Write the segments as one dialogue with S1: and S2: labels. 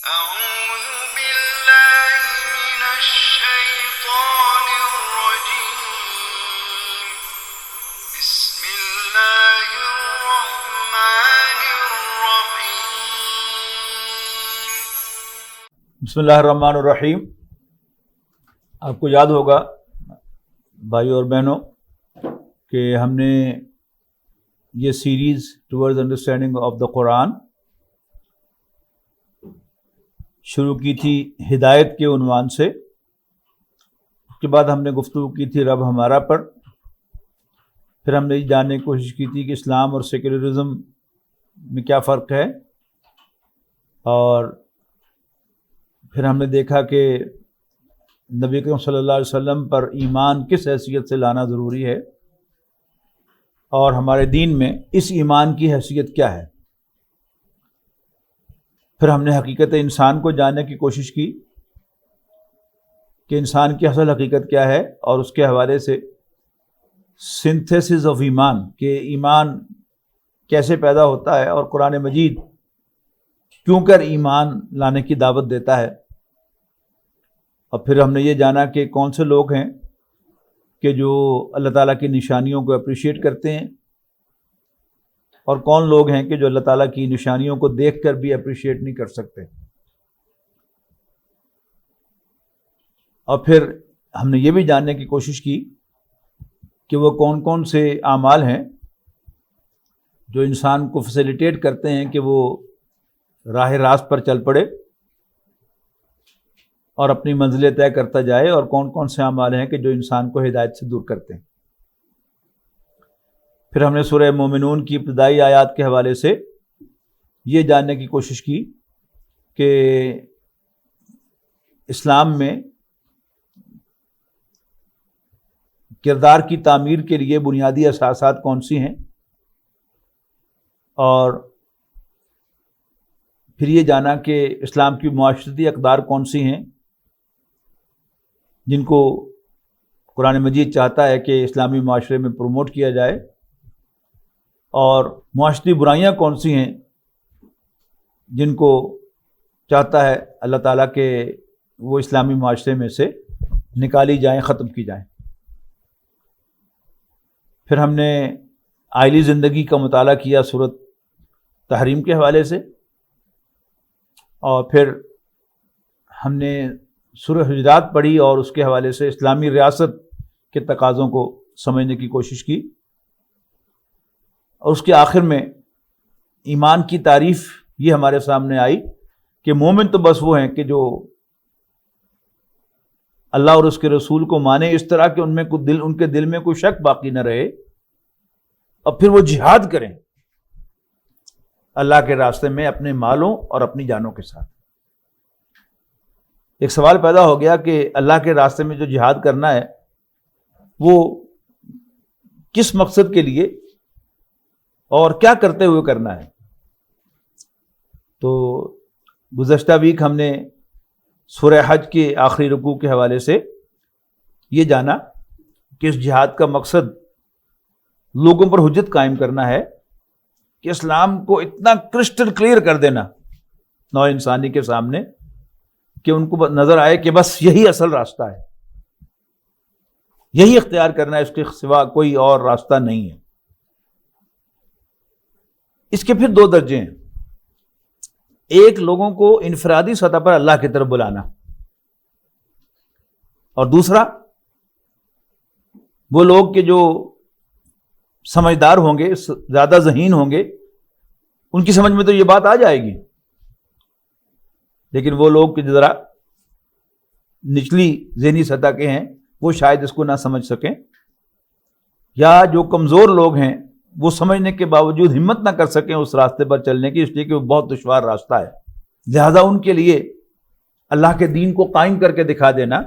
S1: أعوذ بالله من الشيطان الرجيم. بسم الله الرحمن الرحيم.
S2: بسم اللہ الرحمن الرحیم. آپ کو یاد ہوگا بھائیو اور بہنوں کہ ہم نے یہ series towards understanding of the Quran شروع کی تھی ہدایت کے عنوان سے. اس کے بعد ہم نے گفتگو کی تھی رب ہمارا پر. پھر ہم نے یہ جاننے کی کوشش کی تھی کہ اسلام اور سیکولرزم میں کیا فرق ہے، اور پھر ہم نے دیکھا کہ نبی کریم صلی اللہ علیہ وسلم پر ایمان کس حیثیت سے لانا ضروری ہے، اور ہمارے دین میں اس ایمان کی حیثیت کیا ہے. پھر ہم نے حقیقت انسان کو جاننے کی کوشش کی کہ انسان کی اصل حقیقت کیا ہے، اور اس کے حوالے سے سنتھیسس آف ایمان کہ ایمان کیسے پیدا ہوتا ہے اور قرآن مجید کیوں کر ایمان لانے کی دعوت دیتا ہے. اور پھر ہم نے یہ جانا کہ کون سے لوگ ہیں کہ جو اللہ تعالیٰ کی نشانیوں کو اپریشیٹ کرتے ہیں، اور کون لوگ ہیں کہ جو اللہ تعالیٰ کی نشانیوں کو دیکھ کر بھی اپریشیٹ نہیں کر سکتے. اور پھر ہم نے یہ بھی جاننے کی کوشش کی کہ وہ کون کون سے اعمال ہیں جو انسان کو فیسیلیٹیٹ کرتے ہیں کہ وہ راہ راست پر چل پڑے اور اپنی منزلیں طے کرتا جائے، اور کون کون سے اعمال ہیں کہ جو انسان کو ہدایت سے دور کرتے ہیں. پھر ہم نے سورہ مومنون کی ابتدائی آیات کے حوالے سے یہ جاننے کی کوشش کی کہ اسلام میں کردار کی تعمیر کے لیے بنیادی اساسات کون سی ہیں، اور پھر یہ جانا کہ اسلام کی معاشرتی اقدار کون سی ہیں جن کو قرآن مجید چاہتا ہے کہ اسلامی معاشرے میں پروموٹ کیا جائے، اور معاشرتی برائیاں کون سی ہیں جن کو چاہتا ہے اللہ تعالیٰ کہ وہ اسلامی معاشرے میں سے نکالی جائیں، ختم کی جائیں. پھر ہم نے آئلی زندگی کا مطالعہ کیا سورۃ تحریم کے حوالے سے، اور پھر ہم نے سورہ حجرات پڑھی اور اس کے حوالے سے اسلامی ریاست کے تقاضوں کو سمجھنے کی کوشش کی. اور اس کے آخر میں ایمان کی تعریف یہ ہمارے سامنے آئی کہ مومن تو بس وہ ہیں کہ جو اللہ اور اس کے رسول کو مانے اس طرح کہ ان کے دل میں کوئی شک باقی نہ رہے، اور پھر وہ جہاد کریں اللہ کے راستے میں اپنے مالوں اور اپنی جانوں کے ساتھ. ایک سوال پیدا ہو گیا کہ اللہ کے راستے میں جو جہاد کرنا ہے وہ کس مقصد کے لیے اور کیا کرتے ہوئے کرنا ہے. تو گزشتہ ویک ہم نے سورہ حج کے آخری رکوع کے حوالے سے یہ جانا کہ اس جہاد کا مقصد لوگوں پر حجت قائم کرنا ہے، کہ اسلام کو اتنا کرسٹل کلیئر کر دینا نو انسانی کے سامنے کہ ان کو نظر آئے کہ بس یہی اصل راستہ ہے، یہی اختیار کرنا ہے، اس کے سوا کوئی اور راستہ نہیں ہے. اس کے پھر دو درجے ہیں. ایک لوگوں کو انفرادی سطح پر اللہ کی طرف بلانا، اور دوسرا وہ لوگ کہ جو سمجھدار ہوں گے، زیادہ ذہین ہوں گے، ان کی سمجھ میں تو یہ بات آ جائے گی، لیکن وہ لوگ کہ ذرا نچلی ذہنی سطح کے ہیں وہ شاید اس کو نہ سمجھ سکیں، یا جو کمزور لوگ ہیں وہ سمجھنے کے باوجود ہمت نہ کر سکیں اس راستے پر چلنے کی، اس لیے کہ وہ بہت دشوار راستہ ہے. لہذا ان کے لیے اللہ کے دین کو قائم کر کے دکھا دینا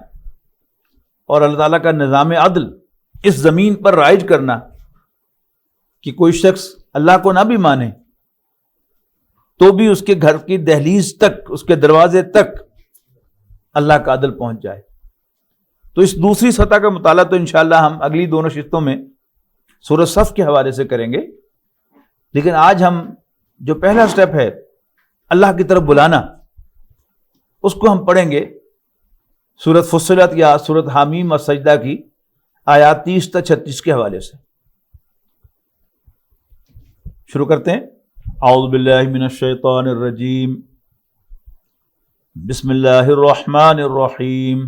S2: اور اللہ تعالیٰ کا نظام عدل اس زمین پر رائج کرنا کہ کوئی شخص اللہ کو نہ بھی مانے تو بھی اس کے گھر کی دہلیز تک، اس کے دروازے تک اللہ کا عدل پہنچ جائے. تو اس دوسری سطح کا مطالعہ تو انشاءاللہ ہم اگلی دونوں نشستوں میں سورہ صف کے حوالے سے کریں گے. لیکن آج ہم جو پہلا سٹیپ ہے اللہ کی طرف بلانا، اس کو ہم پڑھیں گے سورۃ فصلت یا سورۃ حامیم اور سجدہ کی آیات 30 تا 36 کے حوالے سے. شروع کرتے ہیں. اعوذ باللہ من الشیطان الرجیم. بسم اللہ الرحمن الرحیم.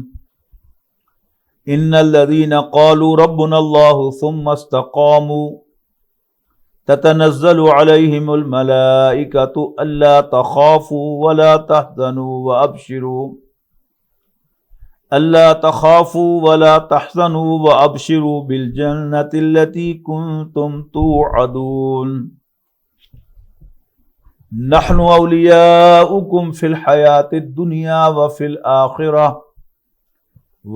S2: ان الذين قالوا ربنا الله ثم استقاموا تتنزل عليهم الملائكة ألا تخافوا ولا تحزنوا وأبشروا بالجنة التي كنتم توعدون. نحن أولياؤكم في الحياة الدنيا وفي الآخرة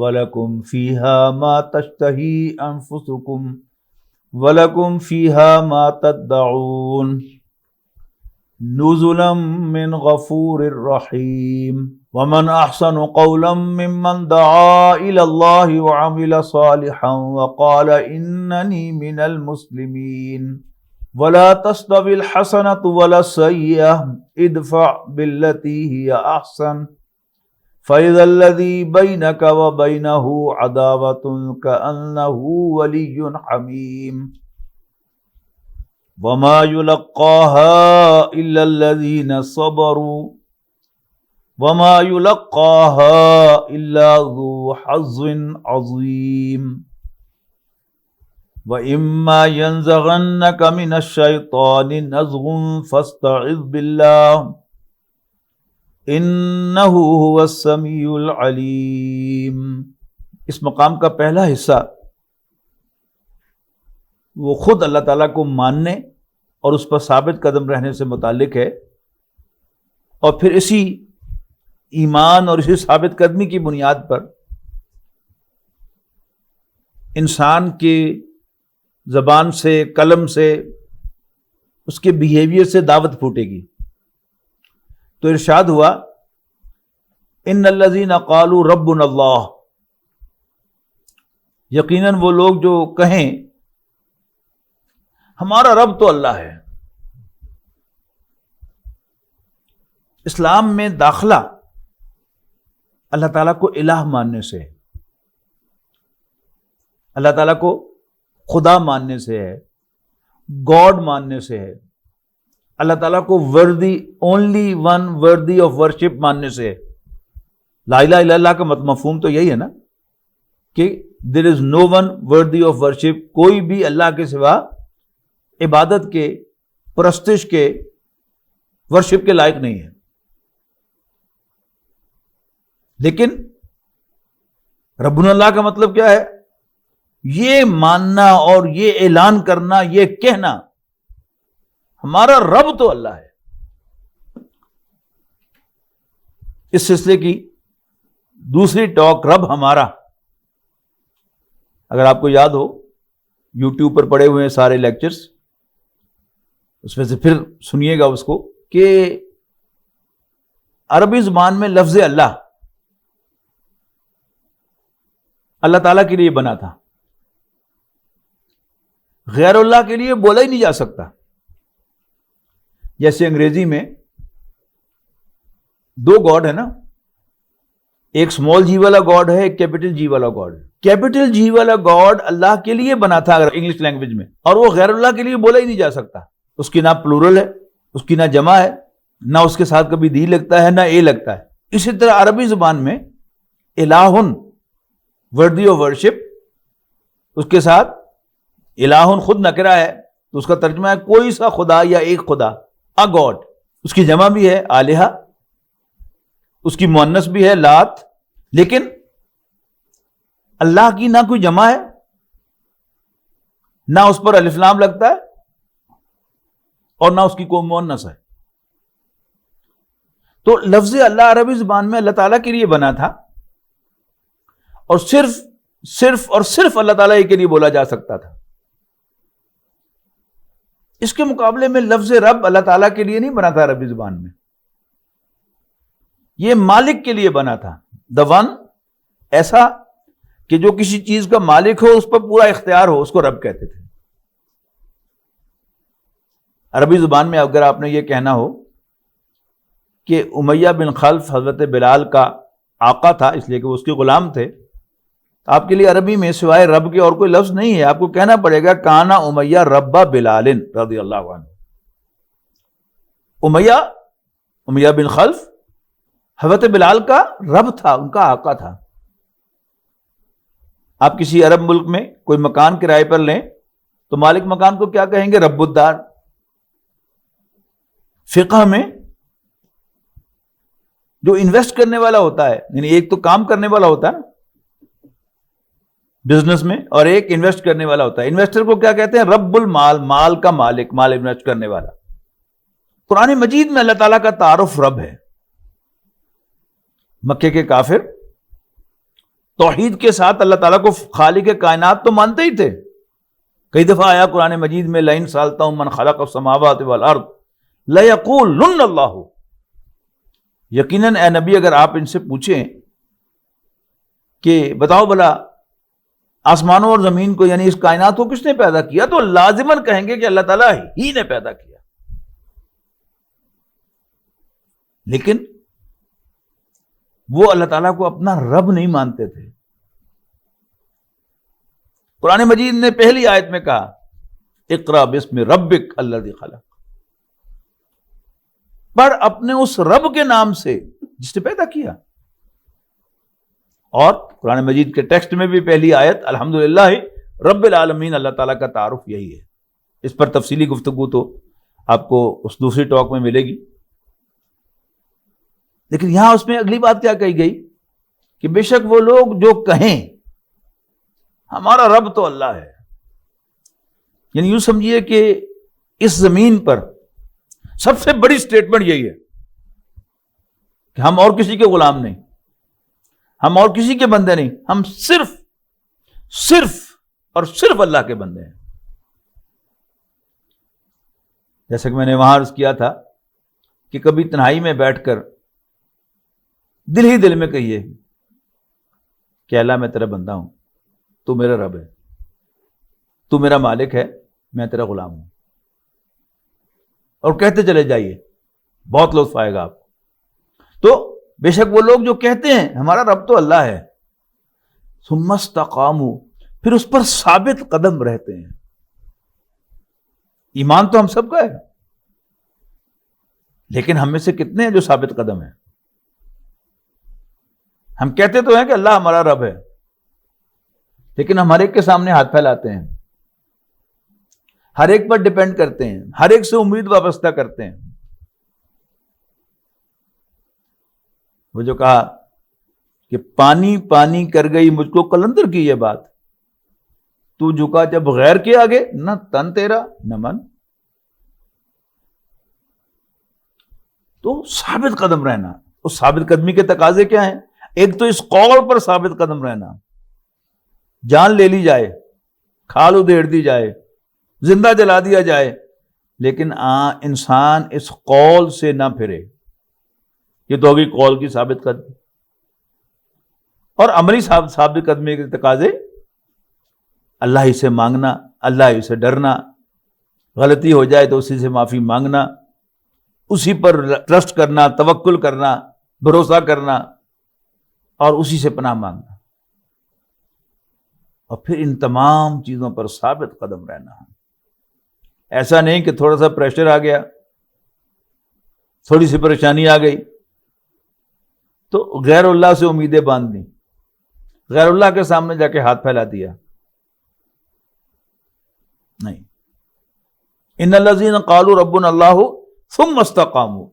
S2: وَلَكُمْ فِيهَا مَا تَشْتَهِي أَنفُسُكُمْ وَلَكُمْ فِيهَا مَا تَدَّعُونَ نُزُلًا مِّنْ غَفُورٍ رَّحِيمٍ. وَمَنْ أَحْسَنُ قَوْلًا مِّمَّنْ دَعَا إِلَى اللَّهِ وَعَمِلَ صَالِحًا وَقَالَ إِنَّنِي مِنَ الْمُسْلِمِينَ. وَلَا تَسْتَوِي الْحَسَنَةُ وَلَا السَّيِّئَةُ ادْفَعْ بِالَّتِي هِيَ أَحْسَنُ فَإِذَا الَّذِي بَيْنَكَ وَبَيْنَهُ عَدَاوَةٌ كَأَنَّهُ وَلِيٌّ حَمِيمٌ. وَمَا يُلَقَّاهَا إِلَّا الَّذِينَ صَبَرُوا وَمَا يُلَقَّاهَا إِلَّا ذُو حَظٍّ عَظِيمٍ. وَإِمَّا يَنزَغَنَّكَ مِنَ الشَّيْطَانِ نَزْغٌ فَاسْتَعِذْ بِاللَّهِ انہ هو السمیع العلیم. اس مقام کا پہلا حصہ وہ خود اللہ تعالیٰ کو ماننے اور اس پر ثابت قدم رہنے سے متعلق ہے، اور پھر اسی ایمان اور اسی ثابت قدمی کی بنیاد پر انسان کے زبان سے، قلم سے، اس کے بیہیویئر سے دعوت پھوٹے گی. تو ارشاد ہوا ان الذین قالوا ربنا اللہ، یقیناً وہ لوگ جو کہیں ہمارا رب تو اللہ ہے. اسلام میں داخلہ اللہ تعالیٰ کو الہ ماننے سے ہے، اللہ تعالیٰ کو خدا ماننے سے ہے، گاڈ ماننے سے ہے، اللہ تعالیٰ کو worthy only one worthy of worship ماننے سے. لا الہ الا اللہ کا مفہوم تو یہی ہے نا کہ there is no one worthy of worship، کوئی بھی اللہ کے سوا عبادت کے، پرستش کے، ورشپ کے لائق نہیں ہے. لیکن ربنا اللہ کا مطلب کیا ہے؟ یہ ماننا اور یہ اعلان کرنا، یہ کہنا ہمارا رب تو اللہ ہے. اس سلسلے کی دوسری ٹاک رب ہمارا، اگر آپ کو یاد ہو یوٹیوب پر پڑے ہوئے ہیں سارے لیکچرز، اس میں سے پھر سنیے گا اس کو کہ عربی زبان میں لفظ اللہ اللہ تعالیٰ کے لیے بنا تھا، غیر اللہ کے لیے بولا ہی نہیں جا سکتا. جیسے انگریزی میں دو گاڈ ہے نا، ایک اسمال جی والا گاڈ ہے، ایک کیپٹل جی والا گاڈ ہے. کیپٹل جی والا گاڈ اللہ کے لیے بنا تھا اگر انگلش لینگویج میں، اور وہ غیر اللہ کے لیے بولا ہی نہیں جا سکتا. اس کی نہ پلورل ہے، اس کی نہ جمع ہے، نہ اس کے ساتھ کبھی دی لگتا ہے، نہ اے لگتا ہے. اسی طرح عربی زبان میں الہن worthy of worship، اس کے ساتھ الہن خود نکرہ ہے تو اس کا ترجمہ ہے کوئی سا خدا یا ایک خدا، a god. اس کی جمع بھی ہے آلہہ، اس کی مؤنث بھی ہے لات. لیکن اللہ کی نہ کوئی جمع ہے، نہ اس پر الف لام لگتا ہے، اور نہ اس کی کوئی مؤنث ہے. تو لفظ اللہ عربی زبان میں اللہ تعالیٰ کے لیے بنا تھا، اور صرف اللہ تعالیٰ کے لیے بولا جا سکتا تھا. اس کے مقابلے میں لفظ رب اللہ تعالیٰ کے لیے نہیں بنا تھا عربی زبان میں، یہ مالک کے لیے بنا تھا. the one، ایسا کہ جو کسی چیز کا مالک ہو، اس پر پورا اختیار ہو، اس کو رب کہتے تھے. عربی زبان میں اگر آپ نے یہ کہنا ہو کہ امیہ بن خلف حضرت بلال کا آقا تھا، اس لیے کہ وہ اس کے غلام تھے. آپ کے لیے عربی میں سوائے رب کے اور کوئی لفظ نہیں ہے، آپ کو کہنا پڑے گا کانا امیہ رب بلال رضی اللہ عنہ. امیہ بن خلف حضرت بلال کا رب تھا، ان کا آقا تھا. آپ کسی عرب ملک میں کوئی مکان کرائے پر لیں تو مالک مکان کو کیا کہیں گے؟ رب الدار. فقہ میں جو انویسٹ کرنے والا ہوتا ہے، یعنی ایک تو کام کرنے والا ہوتا ہے نا بزنس میں، اور ایک انویسٹ کرنے والا ہوتا ہے. انویسٹر کو کیا کہتے ہیں؟ رب المال، مال کا مالک، مال انویسٹ کرنے والا. قرآن مجید میں اللہ تعالیٰ کا تعارف رب ہے. مکے کے کافر توحید کے ساتھ اللہ تعالیٰ کو خالق کائنات تو مانتے ہی تھے. کئی دفعہ آیا قرآن مجید میں لئن سألتہم من خلق السماوات والارض لیقولن اللہ. یقیناً اے نبی اگر آپ ان سے پوچھیں کہ بتاؤ بھلا آسمانوں اور زمین کو یعنی اس کائنات کو کس نے پیدا کیا، تو لازماً کہیں گے کہ اللہ تعالیٰ ہی نے پیدا کیا. لیکن وہ اللہ تعالیٰ کو اپنا رب نہیں مانتے تھے. قرآن مجید نے پہلی آیت میں کہا اقرا بسم ربک الذی خلق، پڑھ اپنے اس رب کے نام سے جس نے پیدا کیا. اور قرآن مجید کے ٹیکسٹ میں بھی پہلی آیت الحمدللہ رب العالمین، اللہ تعالیٰ کا تعارف یہی ہے. اس پر تفصیلی گفتگو تو آپ کو اس دوسری ٹاک میں ملے گی. لیکن یہاں اس میں اگلی بات کیا کہی گئی کہ بے شک وہ لوگ جو کہیں ہمارا رب تو اللہ ہے، یعنی یوں سمجھیے کہ اس زمین پر سب سے بڑی سٹیٹمنٹ یہی ہے کہ ہم اور کسی کے غلام نہیں، ہم اور کسی کے بندے نہیں، ہم صرف اور صرف اللہ کے بندے ہیں. جیسا کہ میں نے وہاں عرض کیا تھا کہ کبھی تنہائی میں بیٹھ کر دل ہی دل میں کہیے کہ اللہ میں تیرا بندہ ہوں، تو میرا رب ہے، تو میرا مالک ہے، میں تیرا غلام ہوں. اور کہتے چلے جائیے، بہت لطف آئے گا آپ کو. تو بے شک وہ لوگ جو کہتے ہیں ہمارا رب تو اللہ ہے، ثم استقاموا، پھر اس پر ثابت قدم رہتے ہیں. ایمان تو ہم سب کا ہے، لیکن ہم میں سے کتنے ہیں جو ثابت قدم ہیں؟ ہم کہتے تو ہیں کہ اللہ ہمارا رب ہے، لیکن ہم ہر ایک کے سامنے ہاتھ پھیلاتے ہیں، ہر ایک پر ڈیپینڈ کرتے ہیں، ہر ایک سے امید وابستہ کرتے ہیں. وہ جو کہا کہ پانی پانی کر گئی مجھ کو قلندر کی یہ بات، تو جھکا جب غیر کے آگے، نہ تن تیرا نہ من. تو ثابت قدم رہنا. اس ثابت قدمی کے تقاضے کیا ہیں؟ ایک تو اس قول پر ثابت قدم رہنا، جان لے لی جائے، کھال ادھیڑ دی جائے، زندہ جلا دیا جائے، لیکن انسان اس قول سے نہ پھرے. یہ تو ہوگی قول کی ثابت قدمی. اور عملی ثابت قدمی کے تقاضے اللہ ہی سے مانگنا، اللہ ہی سے ڈرنا، غلطی ہو جائے تو اسی سے معافی مانگنا، اسی پر ٹرسٹ کرنا، توکل کرنا، بھروسہ کرنا، اور اسی سے پناہ مانگنا. اور پھر ان تمام چیزوں پر ثابت قدم رہنا. ایسا نہیں کہ تھوڑا سا پریشر آ گیا، تھوڑی سی پریشانی آ گئی تو غیر اللہ سے امیدیں باندھ دیں، غیر اللہ کے سامنے جا کے ہاتھ پھیلا دیا. نہیں. ان الذین قالوا ربنا اللہ ثم استقاموا،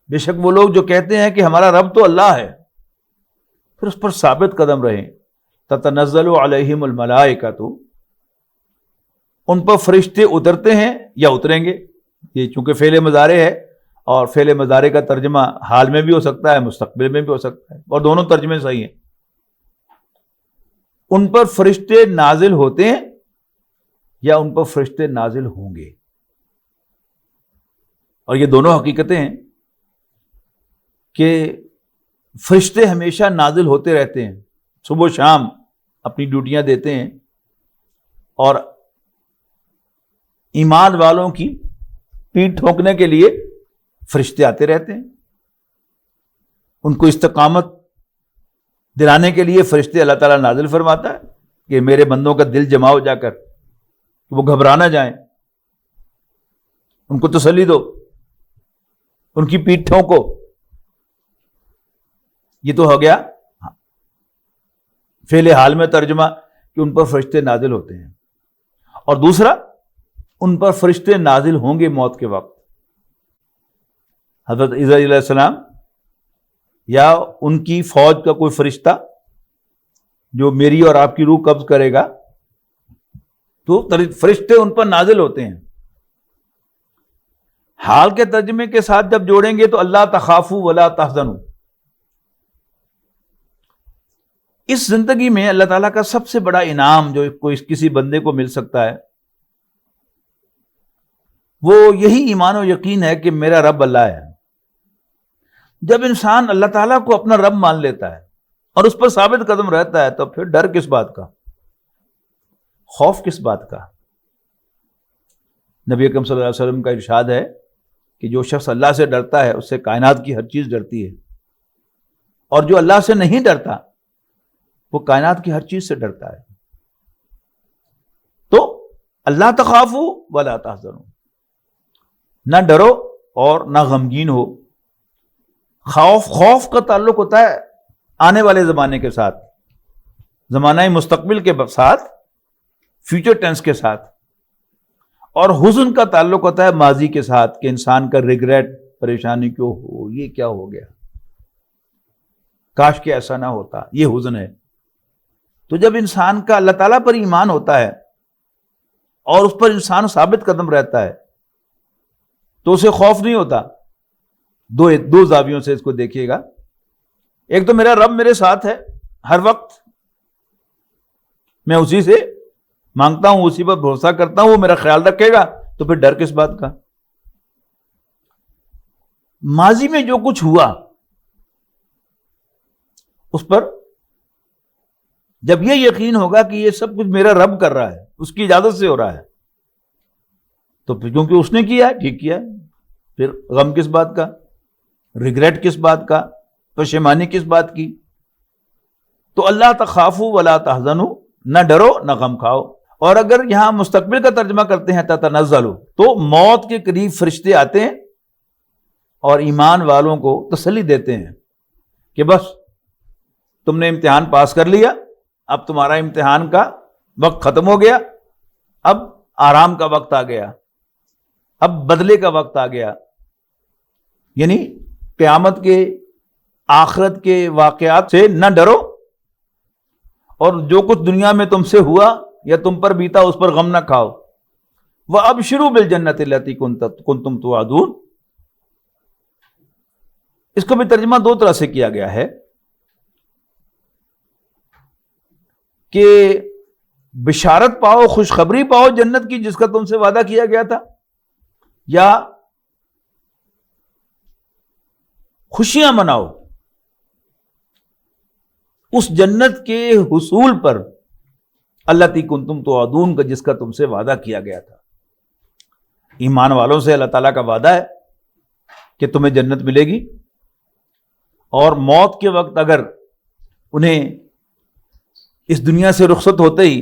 S2: بے شک وہ لوگ جو کہتے ہیں کہ ہمارا رب تو اللہ ہے، پھر اس پر ثابت قدم رہیں. تتنزل علیہم الملائکۃ، ان پر فرشتے اترتے ہیں یا اتریں گے. یہ چونکہ فعل مضارع ہے، اور فعل مضارع کا ترجمہ حال میں بھی ہو سکتا ہے، مستقبل میں بھی ہو سکتا ہے، اور دونوں ترجمے صحیح ہیں. ان پر فرشتے نازل ہوتے ہیں یا ان پر فرشتے نازل ہوں گے. اور یہ دونوں حقیقتیں ہیں کہ فرشتے ہمیشہ نازل ہوتے رہتے ہیں، صبح و شام اپنی ڈیوٹیاں دیتے ہیں، اور ایمان والوں کی پیٹھ ٹھوکنے کے لیے فرشتے آتے رہتے ہیں. ان کو استقامت دلانے کے لیے فرشتے اللہ تعالیٰ نازل فرماتا ہے کہ میرے بندوں کا دل جماؤ جا کر کہ وہ گھبرا نہ جائیں، ان کو تسلی دو، ان کی پیٹھ ٹھونکو۔ یہ تو ہو گیا فعل حال میں ترجمہ کہ ان پر فرشتے نازل ہوتے ہیں، اور دوسرا ان پر فرشتے نازل ہوں گے موت کے وقت۔ حضرت عیسیٰ علیہ السلام یا ان کی فوج کا کوئی فرشتہ جو میری اور آپ کی روح قبض کرے گا تو فرشتے ان پر نازل ہوتے ہیں۔ حال کے ترجمے کے ساتھ جب جوڑیں گے تو اللہ تخافوا ولا تحزنوا، اس زندگی میں اللہ تعالیٰ کا سب سے بڑا انعام جو کوئی کسی بندے کو مل سکتا ہے وہ یہی ایمان و یقین ہے کہ میرا رب اللہ ہے۔ جب انسان اللہ تعالیٰ کو اپنا رب مان لیتا ہے اور اس پر ثابت قدم رہتا ہے تو پھر ڈر کس بات کا، خوف کس بات کا؟ نبی اکرم صلی اللہ علیہ وسلم کا ارشاد ہے کہ جو شخص اللہ سے ڈرتا ہے اس سے کائنات کی ہر چیز ڈرتی ہے، اور جو اللہ سے نہیں ڈرتا وہ کائنات کی ہر چیز سے ڈرتا ہے۔ تو اللہ تخافوا ولا تحزنوا، نہ ڈرو اور نہ غمگین ہو۔ خوف کا تعلق ہوتا ہے آنے والے زمانے کے ساتھ، زمانہ مستقبل کے ساتھ، فیوچر ٹینس کے ساتھ، اور حزن کا تعلق ہوتا ہے ماضی کے ساتھ کہ انسان کا ریگریٹ، پریشانی کیوں ہو، یہ کیا ہو گیا، کاش کہ ایسا نہ ہوتا، یہ حزن ہے۔ تو جب انسان کا اللہ تعالیٰ پر ایمان ہوتا ہے اور اس پر انسان ثابت قدم رہتا ہے تو اسے خوف نہیں ہوتا۔ دو زاویوں سے اس کو دیکھیے گا، ایک تو میرا رب میرے ساتھ ہے ہر وقت، میں اسی سے مانگتا ہوں، اسی پر بھروسہ کرتا ہوں، وہ میرا خیال رکھے گا، تو پھر ڈر کس بات کا؟ ماضی میں جو کچھ ہوا اس پر جب یہ یقین ہوگا کہ یہ سب کچھ میرا رب کر رہا ہے، اس کی اجازت سے ہو رہا ہے، تو پھر کیونکہ اس نے کیا ہے، ٹھیک کیا ہے، پھر غم کس بات کا، ریگریٹ کس بات کا، پشیمانی کس بات کی؟ تو اللہ تخافوا ولا تحزنوا، نہ ڈرو نہ غم کھاؤ۔ اور اگر یہاں مستقبل کا ترجمہ کرتے ہیں تتنزل، تو موت کے قریب فرشتے آتے ہیں اور ایمان والوں کو تسلی دیتے ہیں کہ بس تم نے امتحان پاس کر لیا، اب تمہارا امتحان کا وقت ختم ہو گیا، اب آرام کا وقت آ گیا، اب بدلے کا وقت آ گیا۔ یعنی قیامت کے، آخرت کے واقعات سے نہ ڈرو، اور جو کچھ دنیا میں تم سے ہوا یا تم پر بیتا اس پر غم نہ کھاؤ۔ وَأَبْشِرُوا بِالْجَنَّةِ الَّتِي كُنتُمْ تُوعَدُونَ، اس کو بھی ترجمہ دو طرح سے کیا گیا ہے کہ بشارت پاؤ، خوشخبری پاؤ جنت کی جس کا تم سے وعدہ کیا گیا تھا، یا خوشیاں مناؤ اس جنت کے حصول پر التی کنتم توعدون کا جس کا تم سے وعدہ کیا گیا تھا۔ ایمان والوں سے اللہ تعالیٰ کا وعدہ ہے کہ تمہیں جنت ملے گی، اور موت کے وقت اگر انہیں اس دنیا سے رخصت ہوتے ہی،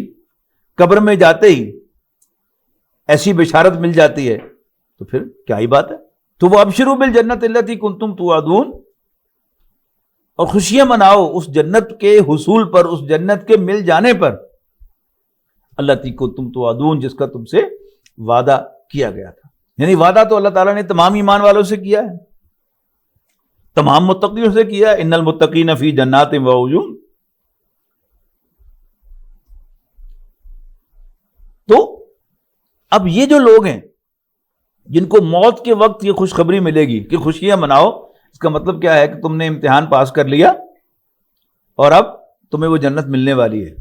S2: قبر میں جاتے ہی ایسی بشارت مل جاتی ہے تو پھر کیا ہی بات ہے۔ تو وہ ابشروا بالجنت التی کنتم توعدون، اور خوشیاں مناؤ اس جنت کے حصول پر، اس جنت کے مل جانے پر، التی کنتم توعدون جس کا تم سے وعدہ کیا گیا تھا۔ یعنی وعدہ تو اللہ تعالیٰ نے تمام ایمان والوں سے کیا ہے، تمام متقیوں سے کیا ہے، ان المتقین فی جنات وعیون۔ تو اب یہ جو لوگ ہیں جن کو موت کے وقت یہ خوشخبری ملے گی کہ خوشیاں مناؤ، اس کا مطلب کیا ہے کہ تم نے امتحان پاس کر لیا اور اب تمہیں وہ جنت ملنے والی ہے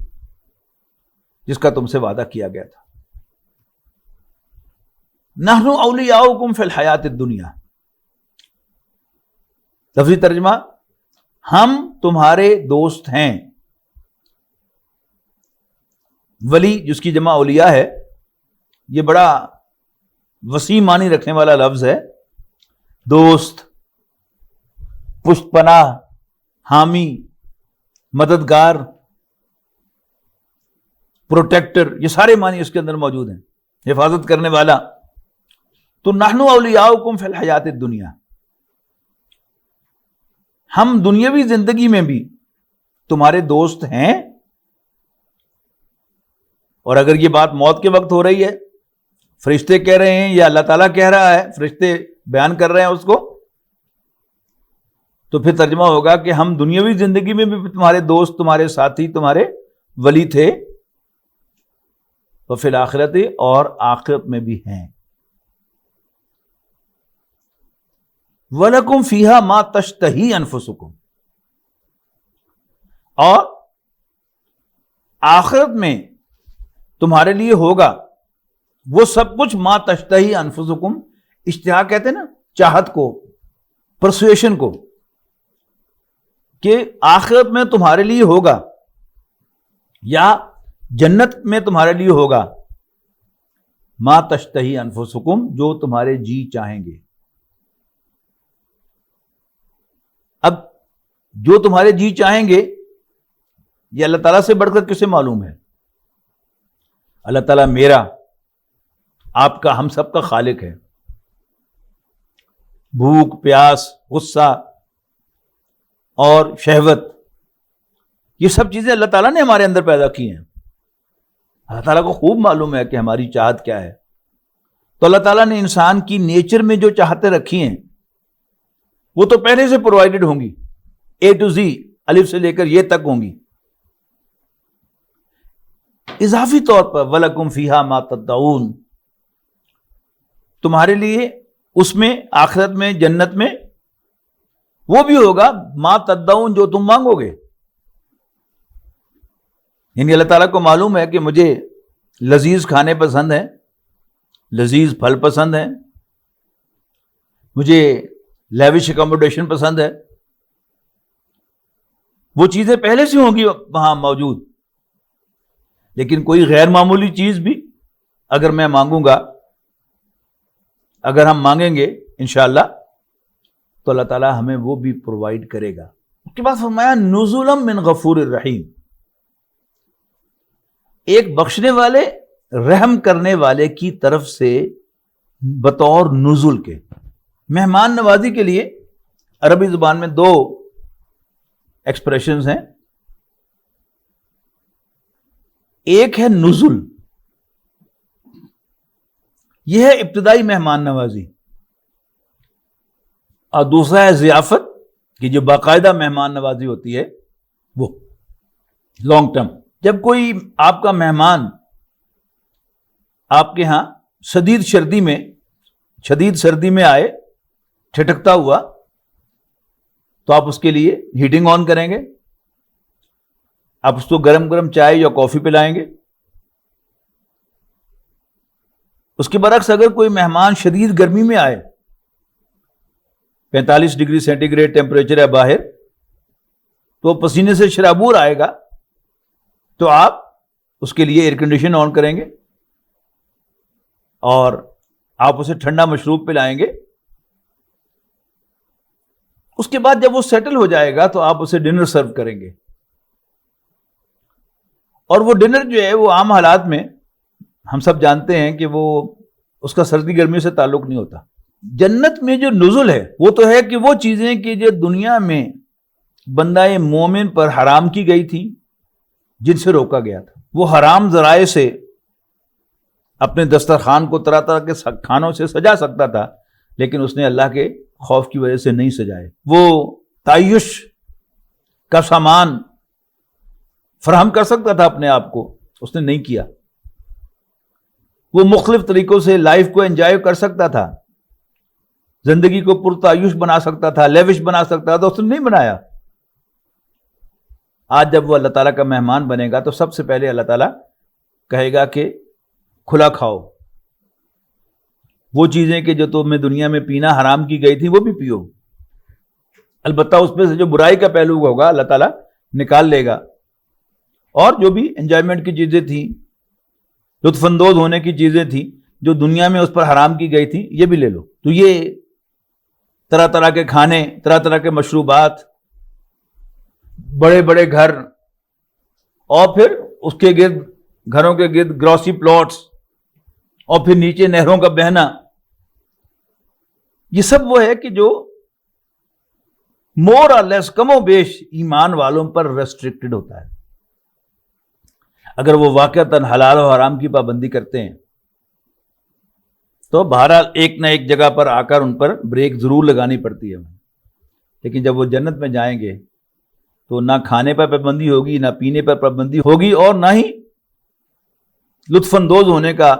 S2: جس کا تم سے وعدہ کیا گیا تھا۔ نحن اولیاؤکم فی الحیات الدنیا، لفظی ترجمہ ہم تمہارے دوست ہیں۔ ولی جس کی جمع اولیاء ہے، یہ بڑا وسیع معنی رکھنے والا لفظ ہے۔ دوست، پشت پناہ، حامی، مددگار، پروٹیکٹر، یہ سارے معنی اس کے اندر موجود ہیں، حفاظت کرنے والا. تو نحن اولیاؤکم فی الحیات الدنیا، ہم دنیاوی زندگی میں بھی تمہارے دوست ہیں. اور اگر یہ بات موت کے وقت ہو رہی ہے، فرشتے کہہ رہے ہیں یا اللہ تعالیٰ کہہ رہا ہے، فرشتے بیان کر رہے ہیں اس کو، تو پھر ترجمہ ہوگا کہ ہم دنیاوی زندگی میں بھی تمہارے دوست، تمہارے ساتھی، تمہارے ولی تھے، وفی الآخرت، اور آخرت میں بھی ہیں. وَلَكُمْ فِيهَا مَا تَشْتَهِي أَنفُسُكُمْ، اور آخرت میں تمہارے لیے ہوگا وہ سب کچھ ما تشتہی انفسکم. اشتہا کہتے ہیں نا چاہت کو، پرسویشن کو، کہ آخرت میں تمہارے لیے ہوگا یا جنت میں تمہارے لیے ہوگا ما تشتہی انفسکم، جو تمہارے جی چاہیں گے. اب جو تمہارے جی چاہیں گے یہ اللہ تعالیٰ سے بڑھ کر کسے معلوم ہے؟ اللہ تعالیٰ میرا، آپ کا، ہم سب کا خالق ہے. بھوک، پیاس، غصہ اور شہوت، یہ سب چیزیں اللہ تعالیٰ نے ہمارے اندر پیدا کی ہیں. اللہ تعالیٰ کو خوب معلوم ہے کہ ہماری چاہت کیا ہے. تو اللہ تعالیٰ نے انسان کی نیچر میں جو چاہتیں رکھی ہیں وہ تو پہلے سے پرووائڈڈ ہوں گی، اے ٹو زی، الف سے لے کر یہ تک ہوں گی. اضافی طور پر وَلَكُمْ فِيهَا مَا تَدَّعُونَ، تمہارے لیے اس میں، آخرت میں، جنت میں وہ بھی ہوگا ما تدعون، جو تم مانگو گے. یعنی اللہ تعالیٰ کو معلوم ہے کہ مجھے لذیذ کھانے پسند ہیں، لذیذ پھل پسند ہیں، مجھے لیوش اکوموڈیشن پسند ہے. وہ چیزیں پہلے سے ہوں گی وہاں موجود. لیکن کوئی غیر معمولی چیز بھی اگر میں مانگوں گا، اگر ہم مانگیں گے انشاءاللہ، تو اللہ تعالیٰ ہمیں وہ بھی پرووائڈ کرے گا. اس کے بعد فرمایا نزلا من غفور الرحیم، ایک بخشنے والے، رحم کرنے والے کی طرف سے بطور نزول کے. مہمان نوازی کے لیے عربی زبان میں دو ایکسپریشنز ہیں. ایک ہے نزول، یہ ہے ابتدائی مہمان نوازی، اور دوسرا ہے ضیافت، کہ جو باقاعدہ مہمان نوازی ہوتی ہے وہ لانگ ٹرم. جب کوئی آپ کا مہمان آپ کے ہاں شدید سردی میں آئے ٹھٹکتا ہوا، تو آپ اس کے لیے ہیٹنگ آن کریں گے، آپ اس کو گرم گرم چائے یا کافی پلائیں گے. اس کے برعکس اگر کوئی مہمان شدید گرمی میں آئے، 45 ڈگری سینٹی گریڈ ٹیمپریچر ہے باہر، تو پسینے سے شرابور آئے گا، تو آپ اس کے لیے ایئر کنڈیشن آن کریں گے اور آپ اسے ٹھنڈا مشروب پلائیں گے. اس کے بعد جب وہ سیٹل ہو جائے گا تو آپ اسے ڈنر سرو کریں گے. اور وہ ڈنر جو ہے وہ عام حالات میں ہم سب جانتے ہیں کہ وہ اس کا سردی گرمی سے تعلق نہیں ہوتا. جنت میں جو نزل ہے وہ تو ہے کہ وہ چیزیں کہ جو دنیا میں بندہ مومن پر حرام کی گئی تھی، جن سے روکا گیا تھا، وہ حرام ذرائع سے اپنے دسترخوان کو طرح طرح کے کھانوں سے سجا سکتا تھا، لیکن اس نے اللہ کے خوف کی وجہ سے نہیں سجائے. وہ تعیش کا سامان فراہم کر سکتا تھا اپنے آپ کو، اس نے نہیں کیا. وہ مختلف طریقوں سے لائف کو انجوائے کر سکتا تھا، زندگی کو پرتعیش بنا سکتا تھا، لیوش بنا سکتا تھا، اس نے نہیں بنایا. آج جب وہ اللہ تعالیٰ کا مہمان بنے گا تو سب سے پہلے اللہ تعالیٰ کہے گا کہ کھلا کھاؤ، وہ چیزیں کہ جو تمہیں دنیا میں پینا حرام کی گئی تھی وہ بھی پیو. البتہ اس میں سے جو برائی کا پہلو ہوگا اللہ تعالیٰ نکال لے گا، اور جو بھی انجوائمنٹ کی چیزیں تھیں، لطف اندوز ہونے کی چیزیں تھیں جو دنیا میں اس پر حرام کی گئی تھی، یہ بھی لے لو. تو یہ طرح طرح کے کھانے، طرح طرح کے مشروبات، بڑے بڑے گھر، اور پھر اس کے گرد، گھروں کے گرد گروسری پلاٹس، اور پھر نیچے نہروں کا بہنا. یہ سب وہ ہے کہ جو مور اور لیس، کم و بیش ایمان والوں پر ریسٹرکٹڈ ہوتا ہے. اگر وہ واقعتاً حلال و حرام کی پابندی کرتے ہیں تو بہرحال ایک نہ ایک جگہ پر آ کر ان پر بریک ضرور لگانی پڑتی ہے. لیکن جب وہ جنت میں جائیں گے تو نہ کھانے پر پابندی ہوگی، نہ پینے پر پابندی ہوگی، اور نہ ہی لطف اندوز ہونے کا،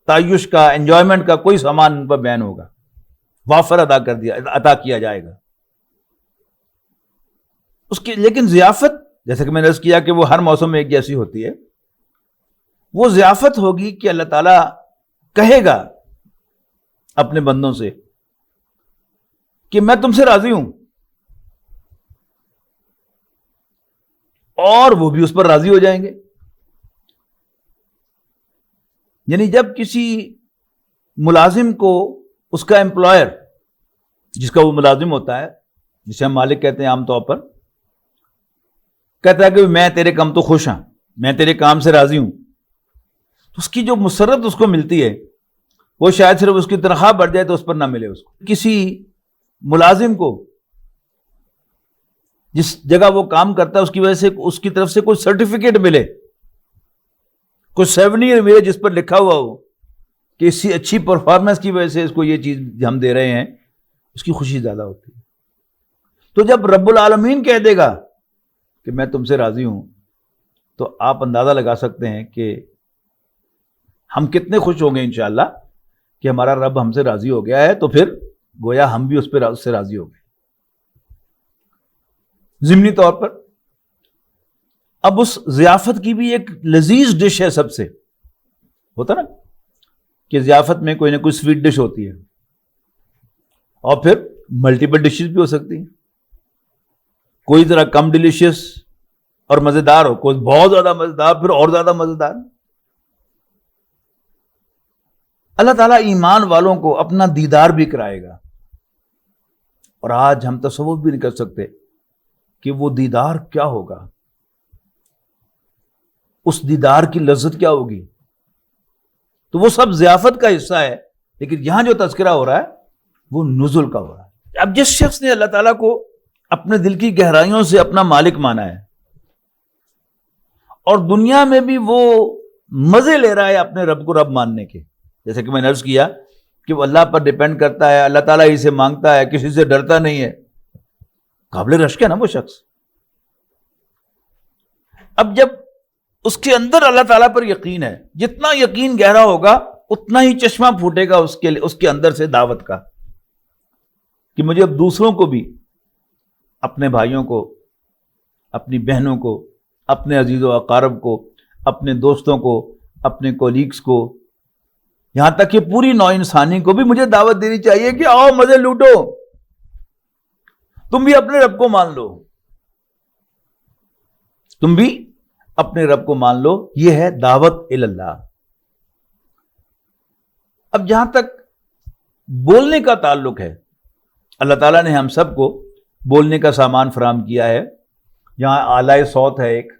S2: تعیش کا، انجوائمنٹ کا کوئی سامان ان پر بین ہوگا. وافر عطا کیا جائے گا اس کی. لیکن ضیافت، جیسے کہ میں نے عرض کیا کہ وہ ہر موسم میں ایک جیسی ہوتی ہے، وہ ضیافت ہوگی کہ اللہ تعالیٰ کہے گا اپنے بندوں سے کہ میں تم سے راضی ہوں، اور وہ بھی اس پر راضی ہو جائیں گے. یعنی جب کسی ملازم کو اس کا امپلائر، جس کا وہ ملازم ہوتا ہے، جسے ہم مالک کہتے ہیں عام طور پر، کہتا ہے کہ میں تیرے کام تو خوش ہوں، میں تیرے کام سے راضی ہوں، تو اس کی جو مسرت اس کو ملتی ہے وہ شاید صرف اس کی تنخواہ بڑھ جائے تو اس پر نہ ملے اس کو. کسی ملازم کو جس جگہ وہ کام کرتا ہے اس کی وجہ سے اس کی طرف سے کوئی سرٹیفکیٹ ملے، کوئی سیونیر ملے جس پر لکھا ہوا ہو کہ اسی اچھی پرفارمنس کی وجہ سے اس کو یہ چیز ہم دے رہے ہیں، اس کی خوشی زیادہ ہوتی ہے. تو جب رب العالمین کہہ دے گا کہ میں تم سے راضی ہوں، تو آپ اندازہ لگا سکتے ہیں کہ ہم کتنے خوش ہوں گے انشاءاللہ کہ ہمارا رب ہم سے راضی ہو گیا ہے. تو پھر گویا ہم بھی اس سے راضی ہو گئے. ضمنی طور پر اب اس ضیافت کی بھی ایک لذیذ ڈش ہے. سب سے ہوتا نا کہ ضیافت میں کوئی نہ کوئی سویٹ ڈش ہوتی ہے، اور پھر ملٹیپل ڈشز بھی ہو سکتی ہیں. کوئی ذرا کم ڈیلیشیس اور مزیدار ہو، کوئی بہت زیادہ مزیدار، پھر اور زیادہ مزیدار. اللہ تعالیٰ ایمان والوں کو اپنا دیدار بھی کرائے گا، اور آج ہم تصور بھی نہیں کر سکتے کہ وہ دیدار کیا ہوگا، اس دیدار کی لذت کیا ہوگی. تو وہ سب ضیافت کا حصہ ہے، لیکن یہاں جو تذکرہ ہو رہا ہے وہ نزل کا ہو رہا ہے. اب جس شخص نے اللہ تعالیٰ کو اپنے دل کی گہرائیوں سے اپنا مالک مانا ہے، اور دنیا میں بھی وہ مزے لے رہا ہے اپنے رب کو رب ماننے کے، جیسے کہ میں نے عرض کیا کہ وہ اللہ پر ڈیپینڈ کرتا ہے، اللہ تعالیٰ ہی سے مانگتا ہے، کسی سے ڈرتا نہیں ہے، قابل رشک ہے نا وہ شخص. اب جب اس کے اندر اللہ تعالیٰ پر یقین ہے، جتنا یقین گہرا ہوگا اتنا ہی چشمہ پھوٹے گا اس کے اندر سے دعوت کا کہ مجھے اب دوسروں کو بھی، اپنے بھائیوں کو، اپنی بہنوں کو، اپنے عزیز و اقارب کو، اپنے دوستوں کو، اپنے کولیگز کو، یہاں تک کہ پوری نوع انسانی کو بھی مجھے دعوت دینی چاہیے کہ آؤ مزے لوٹو، تم بھی اپنے رب کو مان لو، تم بھی اپنے رب کو مان لو. یہ ہے دعوت اللہ. اب جہاں تک بولنے کا تعلق ہے، اللہ تعالیٰ نے ہم سب کو بولنے کا سامان فراہم کیا ہے. یہاں آلائے صوت ہے ایک،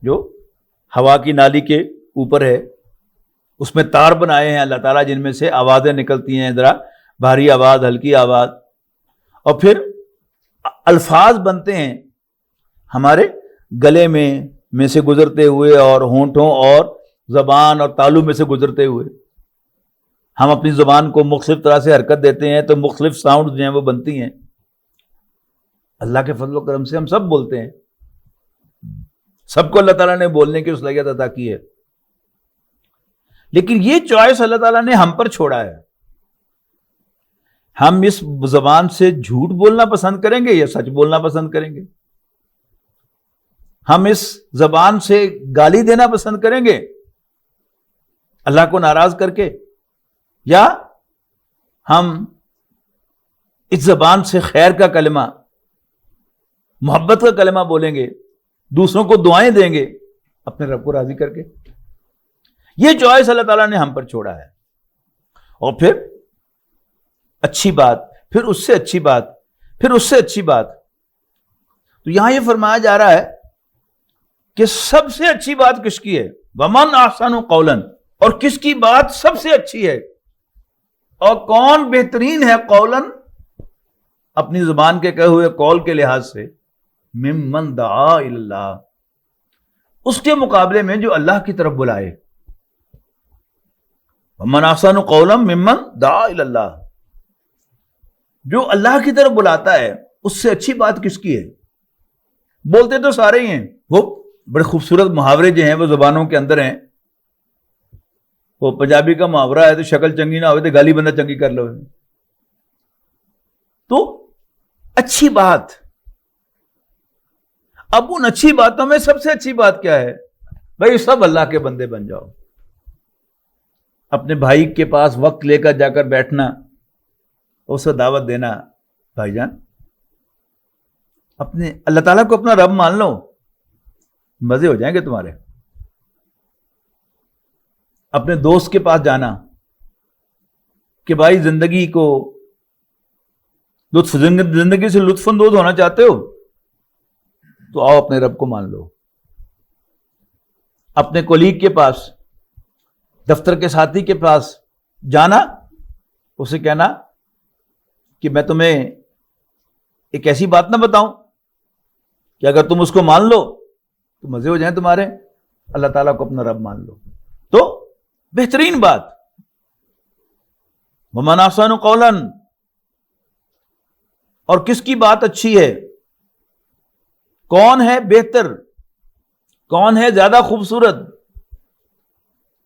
S2: جو ہوا کی نالی کے اوپر ہے، اس میں تار بنائے ہیں اللہ تعالیٰ جن میں سے آوازیں نکلتی ہیں، ذرا بھاری آواز، ہلکی آواز، اور پھر الفاظ بنتے ہیں ہمارے گلے میں سے گزرتے ہوئے، اور ہونٹوں اور زبان اور تالو میں سے گزرتے ہوئے. ہم اپنی زبان کو مختلف طرح سے حرکت دیتے ہیں تو مختلف ساؤنڈ جو ہیں وہ بنتی ہیں. اللہ کے فضل و کرم سے ہم سب بولتے ہیں، سب کو اللہ تعالیٰ نے بولنے کی صلاحیت عطا کی ہے. لیکن یہ چوائس اللہ تعالیٰ نے ہم پر چھوڑا ہے. ہم اس زبان سے جھوٹ بولنا پسند کریں گے یا سچ بولنا پسند کریں گے؟ ہم اس زبان سے گالی دینا پسند کریں گے اللہ کو ناراض کر کے، یا ہم اس زبان سے خیر کا کلمہ، محبت کا کلمہ بولیں گے، دوسروں کو دعائیں دیں گے اپنے رب کو راضی کر کے؟ یہ چوائس اللہ تعالیٰ نے ہم پر چھوڑا ہے. اور پھر اچھی بات، پھر اس سے اچھی بات، پھر اس سے اچھی بات. تو یہاں یہ فرمایا جا رہا ہے کہ سب سے اچھی بات کس کی ہے؟ ومن احسن قولا، اور کس کی بات سب سے اچھی ہے اور کون بہترین ہے قولا اپنی زبان کے کہے ہوئے قول کے لحاظ سے، ممن دعا الی اللہ، اس کے مقابلے میں جو اللہ کی طرف بلائے. ومن احسن قولا ممن دعا الی اللہ، جو اللہ کی طرف بلاتا ہے اس سے اچھی بات کس کی ہے؟ بولتے تو سارے ہی ہیں، وہ بڑے خوبصورت محاورے جو ہیں وہ زبانوں کے اندر ہیں. وہ پنجابی کا محاورہ ہے تو شکل چنگی نہ ہوئے تو گالی بندہ چنگی کر لو. تو اچھی بات، اب ان اچھی باتوں میں سب سے اچھی بات کیا ہے؟ بھائی سب اللہ کے بندے بن جاؤ. اپنے بھائی کے پاس وقت لے کر جا کر بیٹھنا، اسے دعوت دینا، بھائی جان اپنے اللہ تعالیٰ کو اپنا رب مان لو، مزے ہو جائیں گے تمہارے. اپنے دوست کے پاس جانا کہ بھائی زندگی سے لطف اندوز ہونا چاہتے ہو تو آؤ اپنے رب کو مان لو. اپنے کولیگ کے پاس، دفتر کے ساتھی کے پاس جانا، اسے کہنا کہ میں تمہیں ایک ایسی بات نہ بتاؤں کہ اگر تم اس کو مان لو تو مزے ہو جائیں تمہارے، اللہ تعالیٰ کو اپنا رب مان لو. تو بہترین بات ومن احسن قولا، اور کس کی بات اچھی ہے، کون ہے بہتر، کون ہے زیادہ خوبصورت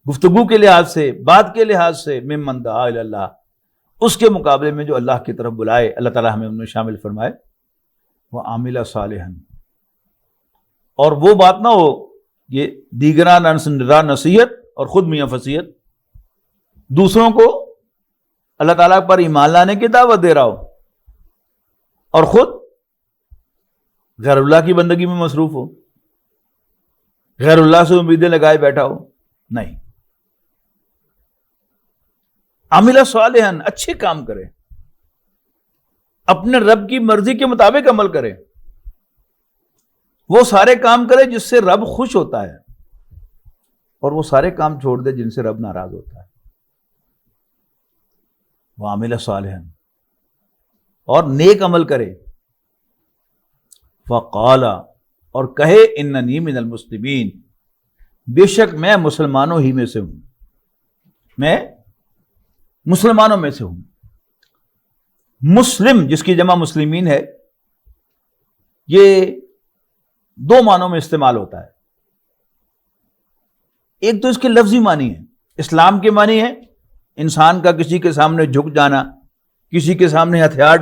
S2: گفتگو کے لحاظ سے، بات کے لحاظ سے، ممن دعا الی اللہ، اس کے مقابلے میں جو اللہ کی طرف بلائے. اللہ تعالیٰ ہمیں ان میں شامل فرمائے. وعامل صالحا، اور وہ بات نہ ہو یہ دیگران را نصیحت اور خود میاں فصیحت، دوسروں کو اللہ تعالیٰ پر ایمان لانے کی دعوت دے رہا ہو اور خود غیر اللہ کی بندگی میں مصروف ہو، غیر اللہ سے امیدیں لگائے بیٹھا ہو. نہیں، عامل صالحا، اچھے کام کرے، اپنے رب کی مرضی کے مطابق عمل کرے، وہ سارے کام کرے جس سے رب خوش ہوتا ہے اور وہ سارے کام چھوڑ دے جن سے رب ناراض ہوتا ہے. وعامل صالحا، اور نیک عمل کرے. فقال، اور کہے اننی من المسلمین، بے شک میں مسلمانوں ہی میں سے ہوں، میں مسلمانوں میں سے ہوں. مسلم جس کی جمع مسلمین ہے، یہ دو معنوں میں استعمال ہوتا ہے. ایک تو اس کے لفظی معنی ہے، اسلام کے معنی ہے انسان کا کسی کے سامنے جھک جانا، کسی کے سامنے ہتھیار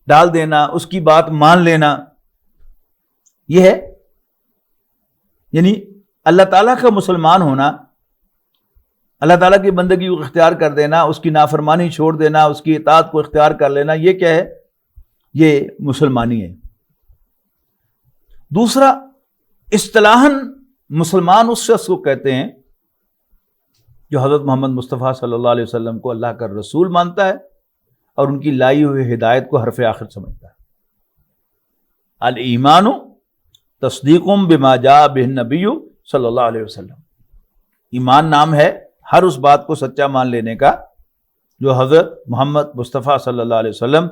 S2: ڈال دینا، اس کی بات مان لینا، یہ ہے یعنی اللہ تعالیٰ کا مسلمان ہونا، اللہ تعالیٰ کی بندگی کو اختیار کر دینا، اس کی نافرمانی چھوڑ دینا، اس کی اطاعت کو اختیار کر لینا، یہ کیا ہے؟ یہ مسلمانی ہے. دوسرا، اصطلاحاً مسلمان اس شخص کو کہتے ہیں جو حضرت محمد مصطفیٰ صلی اللہ علیہ وسلم کو اللہ کا رسول مانتا ہے اور ان کی لائی ہوئی ہدایت کو حرف آخر سمجھتا ہے. الایمان تصدیق بما جاء به النبی صلی اللہ علیہ وسلم، ایمان نام ہے ہر اس بات کو سچا مان لینے کا جو حضرت محمد مصطفیٰ صلی اللہ علیہ وسلم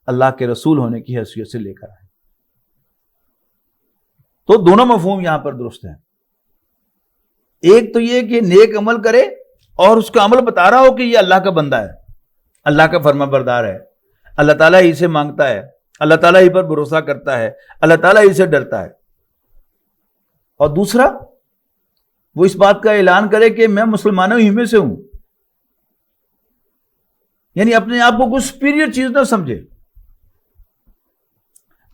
S2: اللہ کے رسول ہونے کی حیثیت سے لے کر آئے. تو دونوں مفہوم یہاں پر درست ہیں. ایک تو یہ کہ نیک عمل کرے اور اس کا عمل بتا رہا ہو کہ یہ اللہ کا بندہ ہے، اللہ کا فرما بردار ہے، اللہ تعالیٰ ہی سے مانگتا ہے، اللہ تعالیٰ ہی پر بھروسہ کرتا ہے، اللہ تعالیٰ ہی سے ڈرتا ہے. اور دوسرا، وہ اس بات کا اعلان کرے کہ میں مسلمانوں ہی میں سے ہوں، یعنی اپنے آپ کو کوئی سپیریئر چیز نہ سمجھے،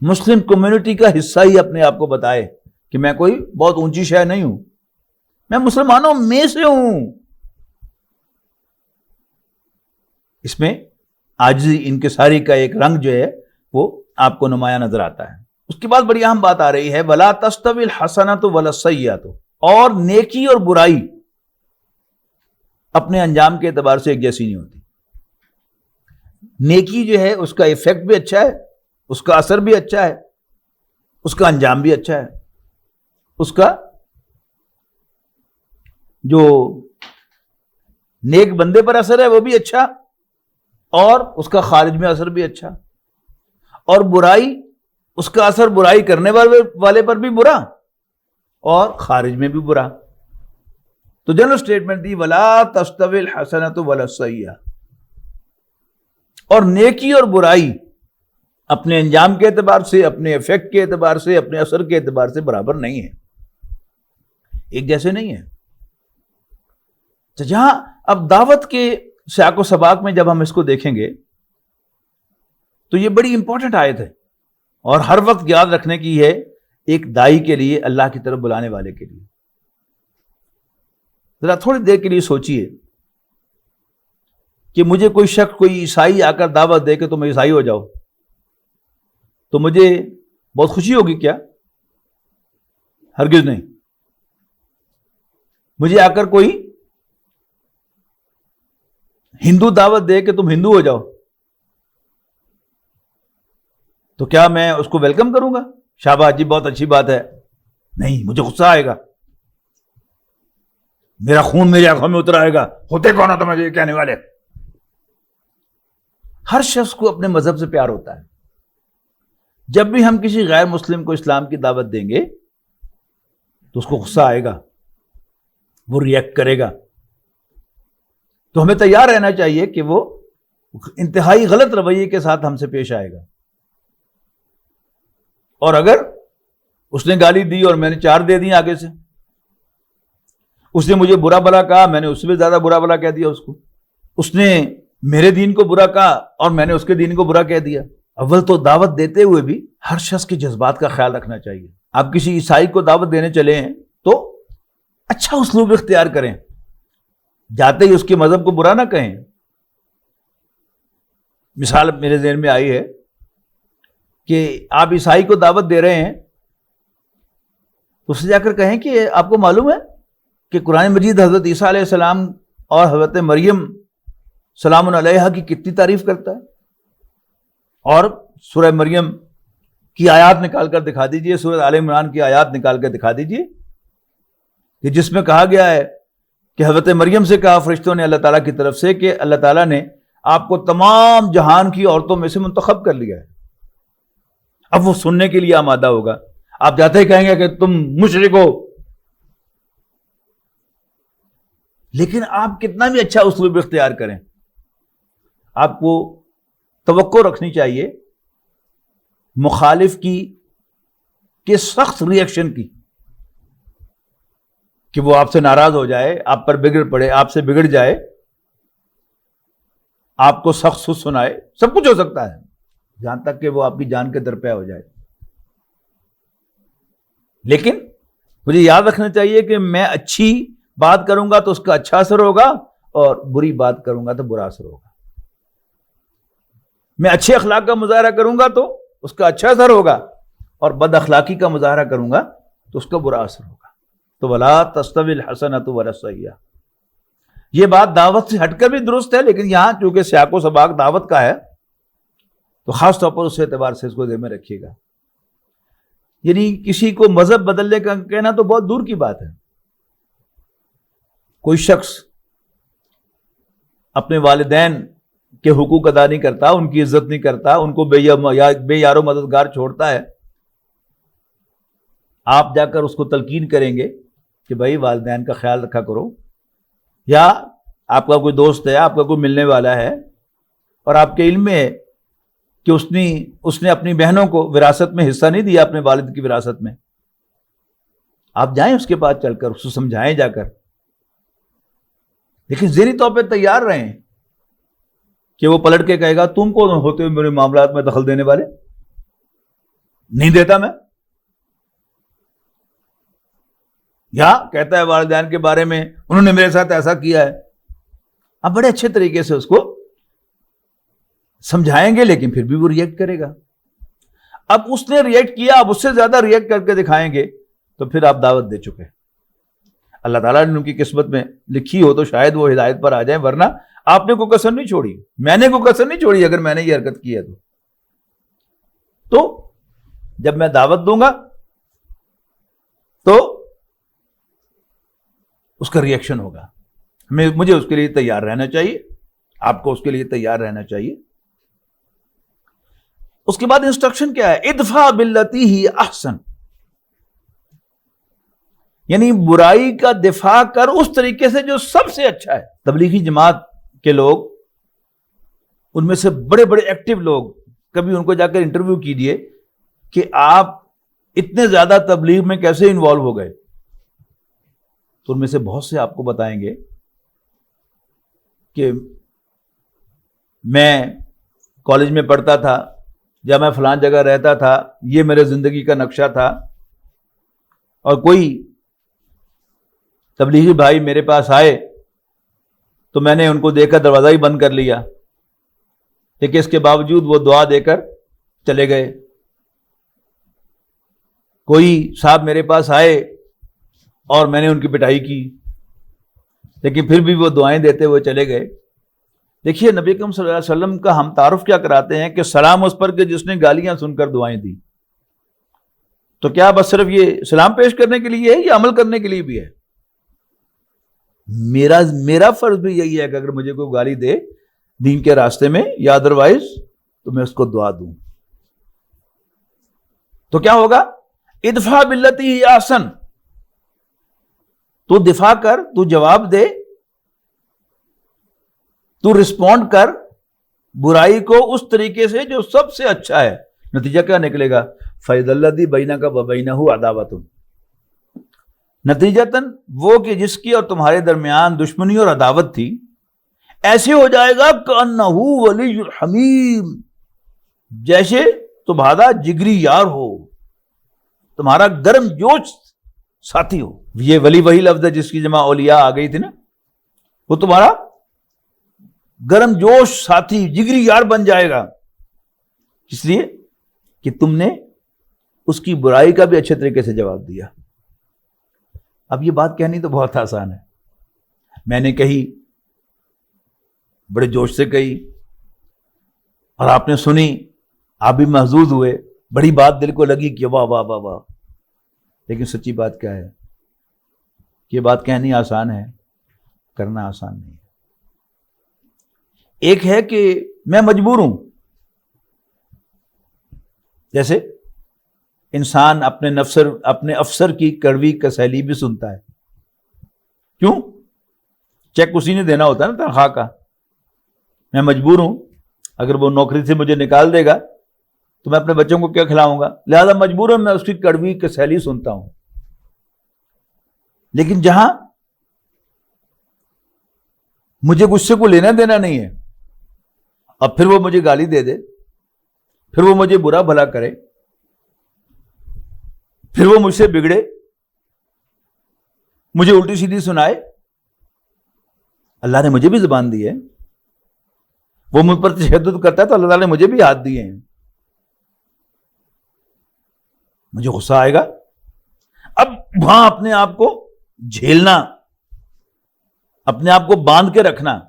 S2: مسلم کمیونٹی کا حصہ ہی اپنے آپ کو بتائے کہ میں کوئی بہت اونچی شے نہیں ہوں، میں مسلمانوں میں سے ہوں. اس میں عاجزی انکساری کا ایک رنگ جو ہے وہ آپ کو نمایاں نظر آتا ہے. اس کے بعد بڑی اہم بات آ رہی ہے، وَلَا تَسْتَوِي الْحَسَنَةُ وَلَا السَّيِّئَةُ، اور نیکی اور برائی اپنے انجام کے اعتبار سے ایک جیسی نہیں ہوتی. نیکی جو ہے اس کا ایفیکٹ بھی اچھا ہے، اس کا اثر بھی اچھا ہے، اس کا انجام بھی اچھا ہے، اس کا جو نیک بندے پر اثر ہے وہ بھی اچھا، اور اس کا خارج میں اثر بھی اچھا، اور برائی اس کا اثر برائی کرنے والے پر بھی برا اور خارج میں بھی برا۔ تو جنرل سٹیٹمنٹ دی ولا تستوی الحسنۃ ولا السیئۃ، اور نیکی اور برائی اپنے انجام کے اعتبار سے، اپنے ایفیکٹ کے اعتبار سے، اپنے اثر کے اعتبار سے برابر نہیں ہے، ایک جیسے نہیں ہے۔ تو جہاں اب دعوت کے سیاق و سباق میں جب ہم اس کو دیکھیں گے تو یہ بڑی امپورٹنٹ آیت ہے، اور ہر وقت یاد رکھنے کی ہے ایک دائی کے لیے، اللہ کی طرف بلانے والے کے لیے۔ ذرا تھوڑی دیر کے لیے سوچئے کہ مجھے کوئی شخص، کوئی عیسائی آ کر دعوت دے کہ تم عیسائی ہو جاؤ، تو مجھے بہت خوشی ہوگی کیا؟ ہرگز نہیں۔ مجھے آ کر کوئی ہندو دعوت دے کہ تم ہندو ہو جاؤ، تو کیا میں اس کو ویلکم کروں گا؟ شاباش جی، بہت اچھی بات ہے؟ نہیں، مجھے غصہ آئے گا، میرا خون میری آنکھوں میں اتر آئے گا، ہوتے کون ہو تمہیں یہ کہنے والے؟ ہر شخص کو اپنے مذہب سے پیار ہوتا ہے۔ جب بھی ہم کسی غیر مسلم کو اسلام کی دعوت دیں گے تو اس کو غصہ آئے گا، وہ ریئیکٹ کرے گا، تو ہمیں تیار رہنا چاہیے کہ وہ انتہائی غلط رویے کے ساتھ ہم سے پیش آئے گا۔ اور اگر اس نے گالی دی اور میں نے 4 دے دی آگے سے، اس نے مجھے برا بھلا کہا، میں نے اس سے بھی زیادہ برا بھلا کہہ دیا اس کو، اس نے میرے دین کو برا کہا اور میں نے اس کے دین کو برا کہہ دیا۔ اول تو دعوت دیتے ہوئے بھی ہر شخص کے جذبات کا خیال رکھنا چاہیے۔ آپ کسی عیسائی کو دعوت دینے چلے ہیں تو اچھا اسلوب اختیار کریں، جاتے ہی اس کے مذہب کو برا نہ کہیں۔ مثال میرے ذہن میں آئی ہے کہ آپ عیسائی کو دعوت دے رہے ہیں تو اس سے جا کر کہیں کہ آپ کو معلوم ہے کہ قرآن مجید حضرت عیسیٰ علیہ السلام اور حضرت مریم سلام علیہا کی کتنی تعریف کرتا ہے، اور سورہ مریم کی آیات نکال کر دکھا دیجئے، سورہ آل عمران کی آیات نکال کر دکھا دیجئے کہ جس میں کہا گیا ہے کہ حضرت مریم سے کہا فرشتوں نے اللہ تعالیٰ کی طرف سے کہ اللہ تعالیٰ نے آپ کو تمام جہان کی عورتوں میں سے منتخب کر لیا ہے۔ اب وہ سننے کے لیے آمادہ ہوگا، آپ جاتے ہی کہیں گے کہ تم مشرک ہو، لیکن آپ کتنا بھی اچھا اسلوب اختیار کریں، آپ کو توقع رکھنی چاہیے مخالف کی سخت ریئیکشن کی، کہ وہ آپ سے ناراض ہو جائے، آپ پر بگڑ پڑے، آپ سے بگڑ جائے، آپ کو سخت سخت سنائے، سب کچھ ہو سکتا ہے، جہاں تک کہ وہ آپ کی جان کے درپے ہو جائے۔ لیکن مجھے یاد رکھنا چاہیے کہ میں اچھی بات کروں گا تو اس کا اچھا اثر ہوگا، اور بری بات کروں گا تو برا اثر ہوگا۔ میں اچھے اخلاق کا مظاہرہ کروں گا تو اس کا اچھا اثر ہوگا، اور بد اخلاقی کا مظاہرہ کروں گا تو اس کا برا اثر ہوگا۔ تو ولا تستوی الحسنۃ ولا السیئۃ، یہ بات دعوت سے ہٹ کر بھی درست ہے، لیکن یہاں چونکہ سیاق و سباق دعوت کا ہے تو خاص طور پر اس اعتبار سے اس کو ذہن میں رکھیے گا۔ یعنی کسی کو مذہب بدلنے کا کہنا تو بہت دور کی بات ہے۔ کوئی شخص اپنے والدین کے حقوق ادا نہیں کرتا، ان کی عزت نہیں کرتا، ان کو بے یار و مددگار چھوڑتا ہے، آپ جا کر اس کو تلقین کریں گے کہ بھائی والدین کا خیال رکھا کرو، یا آپ کا کوئی دوست ہے، آپ کا کوئی ملنے والا ہے اور آپ کے علم میں ہے کہ اس نے اپنی بہنوں کو وراثت میں حصہ نہیں دیا، اپنے والد کی وراثت میں، آپ جائیں اس کے پاس چل کر اس کو سمجھائیں جا کر، لیکن ذہنی طور پہ تیار رہیں کہ وہ پلٹ کے کہے گا تم کون ہوتے ہو میرے معاملات میں دخل دینے والے، نہیں دیتا میں، یا کہتا ہے والدین کے بارے میں انہوں نے میرے ساتھ ایسا کیا ہے۔ آپ بڑے اچھے طریقے سے اس کو سمجھائیں گے، لیکن پھر بھی وہ ریئیکٹ کرے گا۔ اب اس نے ریئیکٹ کیا، اب اس سے زیادہ ریئیکٹ کر کے دکھائیں گے تو پھر آپ دعوت دے چکے۔ اللہ تعالیٰ نے ان کی قسمت میں لکھی ہو تو شاید وہ ہدایت پر آ جائیں، ورنہ آپ نے کوئی کسر نہیں چھوڑی، میں نے کوئی کسر نہیں چھوڑی اگر میں نے یہ حرکت کی ہے تو جب میں دعوت دوں گا تو اس کا ریئیکشن ہوگا. مجھے اس کے لیے تیار رہنا چاہیے, آپ کو اس کے لیے تیار رہنا چاہیے. اس کے بعد انسٹرکشن کیا ہے؟ ادفع باللتی ہی احسن, یعنی برائی کا دفاع کر اس طریقے سے جو سب سے اچھا ہے. تبلیغی جماعت کے لوگ, ان میں سے بڑے بڑے ایکٹیو لوگ, کبھی ان کو جا کر انٹرویو کیجیے کہ آپ اتنے زیادہ تبلیغ میں کیسے انوالو ہو گئے, تو ان میں سے بہت سے آپ کو بتائیں گے کہ میں کالج میں پڑھتا تھا, یا میں فلان جگہ رہتا تھا, یہ میرے زندگی کا نقشہ تھا, اور کوئی تبلیغی بھائی میرے پاس آئے تو میں نے ان کو دیکھ کر دروازہ ہی بند کر لیا, لیکن اس کے باوجود وہ دعا دے کر چلے گئے. کوئی صاحب میرے پاس آئے اور میں نے ان کی پٹائی کی, لیکن پھر بھی وہ دعائیں دیتے ہوئے چلے گئے. دیکھیے نبی اکرم صلی اللہ علیہ وسلم کا ہم تعارف کیا کراتے ہیں کہ سلام اس پر کہ جس نے گالیاں سن کر دعائیں دی. تو کیا بس صرف یہ سلام پیش کرنے کے لیے ہے یا عمل کرنے کے لیے بھی ہے؟ میرا فرض بھی یہی ہے کہ اگر مجھے کوئی گالی دے دین کے راستے میں یا ادروائز, تو میں اس کو دعا دوں. تو کیا ہوگا؟ ادفع باللتی ہی احسن, تو دفاع کر, تو جواب دے, تو رسپونڈ کر برائی کو اس طریقے سے جو سب سے اچھا ہے. نتیجہ کیا نکلے گا؟ فَإِذَا الَّذِي بَيْنَكَ وَبَيْنَهُ عَدَاوَةٌ, نتیجتاً وہ کہ جس کی اور تمہارے درمیان دشمنی اور عداوت تھی, ایسے ہو جائے گا کأنہ ولی الحمیم, جیسے تمہارا جگری یار ہو, تمہارا گرم جوش ساتھی ہو. یہ ولی وہی لفظ ہے جس کی جمع اولیاء آ گئی تھی نا, وہ تمہارا گرم جوش ساتھی جگری یار بن جائے گا, اس لیے کہ تم نے اس کی برائی کا بھی اچھے طریقے سے جواب دیا. اب یہ بات کہنی تو بہت آسان ہے, میں نے کہی, بڑے جوش سے کہی, اور آپ نے سنی, آپ بھی محظوظ ہوئے, بڑی بات دل کو لگی کہ واہ واہ واہ واہ. لیکن سچی بات کیا ہے؟ یہ بات کہنی آسان ہے, کرنا آسان نہیں ہے. ایک ہے کہ میں مجبور ہوں, جیسے انسان اپنے افسر کی کڑوی کسیلی بھی سنتا ہے. کیوں؟ چیک اسی نے دینا ہوتا ہے نا تنخواہ کا. میں مجبور ہوں, اگر وہ نوکری سے مجھے نکال دے گا تو میں اپنے بچوں کو کیا کھلاؤں گا؟ لہذا مجبوراً میں اس کی کڑوی کسیلی سنتا ہوں. لیکن جہاں مجھے غصے کو لینا دینا نہیں ہے, اب پھر وہ مجھے گالی دے دے, پھر وہ مجھے برا بھلا کرے, پھر وہ مجھ سے بگڑے, مجھے الٹی سیدھی سنائے. اللہ نے مجھے بھی زبان دی ہے, وہ مجھ پر تشدد کرتا ہے تو اللہ تعالیٰ نے مجھے بھی ہاتھ دیے ہیں. مجھے غصہ آئے گا, اب وہاں اپنے آپ کو جھیلنا, اپنے آپ کو باندھ کے رکھنا,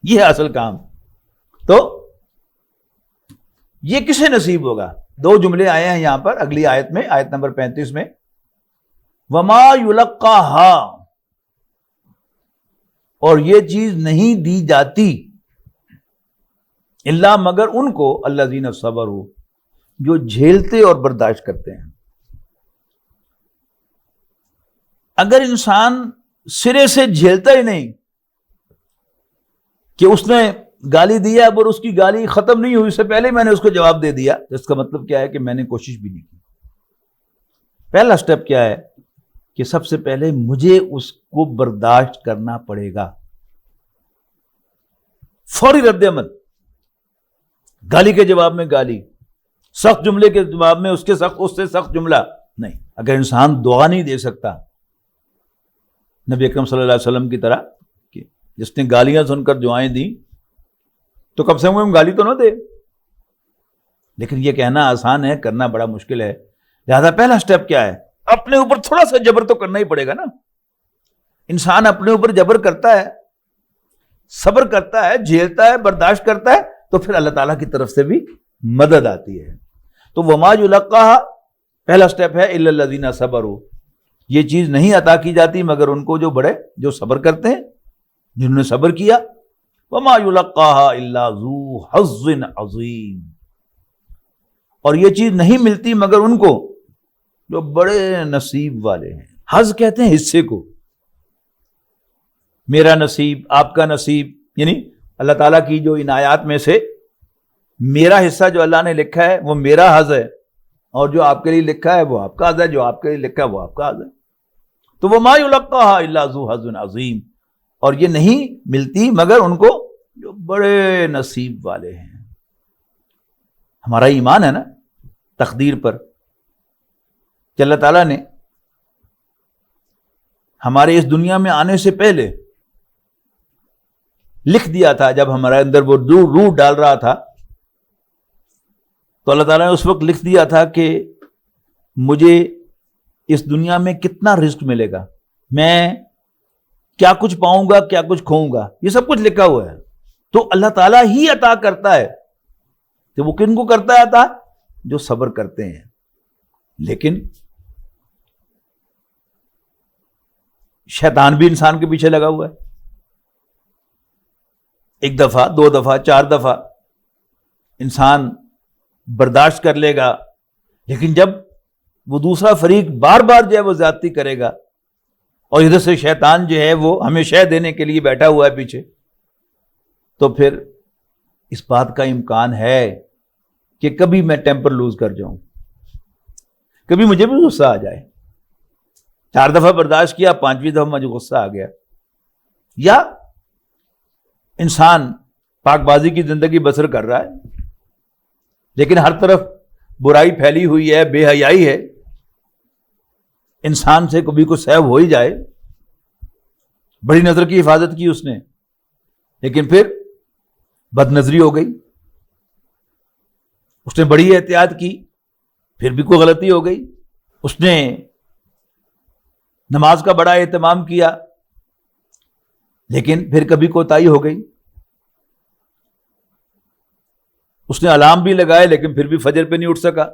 S2: یہ ہے اصل کام. تو یہ کسے نصیب ہوگا؟ دو جملے آئے ہیں یہاں پر اگلی آیت میں, آیت نمبر 35 میں, وما یلقاها, اور یہ چیز نہیں دی جاتی الا مگر ان کو الذین صبروا, جو جھیلتے اور برداشت کرتے ہیں. اگر انسان سرے سے جھیلتا ہی نہیں کہ اس نے گالی دیا اور اس کی گالی ختم نہیں ہوئی, اس سے پہلے میں نے اس کو جواب دے دیا, اس کا مطلب کیا ہے کہ میں نے کوشش بھی نہیں کی. پہلا سٹیپ کیا ہے کہ سب سے پہلے مجھے اس کو برداشت کرنا پڑے گا. فوری رد عمل, گالی کے جواب میں گالی, سخت جملے کے جواب میں اس سے سخت جملہ نہیں. اگر انسان دعا نہیں دے سکتا نبی اکرم صلی اللہ علیہ وسلم کی طرح کہ جس نے گالیاں سن کر دعائیں دی, تو کم سے کم گالی تو نہ دے. لیکن یہ کہنا آسان ہے, کرنا بڑا مشکل ہے. لہذا پہلا سٹیپ کیا ہے؟ اپنے اوپر تھوڑا سا جبر تو کرنا ہی پڑے گا نا. انسان اپنے اوپر جبر کرتا ہے, صبر کرتا ہے, جھیلتا ہے, برداشت کرتا ہے, تو پھر اللہ تعالیٰ کی طرف سے بھی مدد آتی ہے. تو وما یلقاها پہلا سٹیپ ہے الا الذین صبروا، یہ چیز نہیں عطا کی جاتی مگر ان کو جو صبر کرتے ہیں، جنہوں نے صبر کیا. وما یلقاها الا ذو حظ عظیم، اور یہ چیز نہیں ملتی مگر ان کو جو بڑے نصیب والے ہیں. حظ کہتے ہیں حصے کو، میرا نصیب، آپ کا نصیب، یعنی اللہ تعالیٰ کی جو عنایات میں سے میرا حصہ جو اللہ نے لکھا ہے وہ میرا حظ ہے، اور جو آپ کے لیے لکھا ہے وہ آپ کا حظ ہے، جو آپ کے لیے لکھا ہے وہ آپ کا حظ ہے. تو وما یلقاها الا ذو حظ عظیم، اور یہ نہیں ملتی مگر ان کو جو بڑے نصیب والے ہیں. ہمارا ایمان ہے نا تقدیر پر کہ اللہ تعالیٰ نے ہمارے اس دنیا میں آنے سے پہلے لکھ دیا تھا. جب ہمارے اندر وہ روح ڈال رہا تھا تو اللہ تعالیٰ نے اس وقت لکھ دیا تھا کہ مجھے اس دنیا میں کتنا رزق ملے گا، میں کیا کچھ پاؤں گا، کیا کچھ کھوؤں گا، یہ سب کچھ لکھا ہوا ہے. تو اللہ تعالیٰ ہی عطا کرتا ہے. تو وہ کن کو کرتا ہے عطا؟ جو صبر کرتے ہیں. لیکن شیطان بھی انسان کے پیچھے لگا ہوا ہے. ایک دفعہ، دو دفعہ، چار دفعہ انسان برداشت کر لے گا، لیکن جب وہ دوسرا فریق بار بار جو ہے وہ زیادتی کرے گا اور ادھر سے شیطان جو ہے وہ ہمیں شے دینے کے لیے بیٹھا ہوا ہے پیچھے، تو پھر اس بات کا امکان ہے کہ کبھی میں ٹیمپر لوز کر جاؤں، کبھی مجھے بھی غصہ آ جائے. 4 دفعہ برداشت کیا، 5ویں دفعہ مجھے غصہ آ گیا. یا انسان پاک بازی کی زندگی بسر کر رہا ہے لیکن ہر طرف برائی پھیلی ہوئی ہے، بے حیائی ہے، انسان سے کبھی کو سیو ہو ہی جائے. بڑی نظر کی حفاظت کی اس نے لیکن پھر بد نظری ہو گئی. اس نے بڑی احتیاط کی پھر بھی کوئی غلطی ہو گئی. اس نے نماز کا بڑا اہتمام کیا لیکن پھر کبھی کوتاہی ہو گئی. اس نے الارم بھی لگائے لیکن پھر بھی فجر پہ نہیں اٹھ سکا.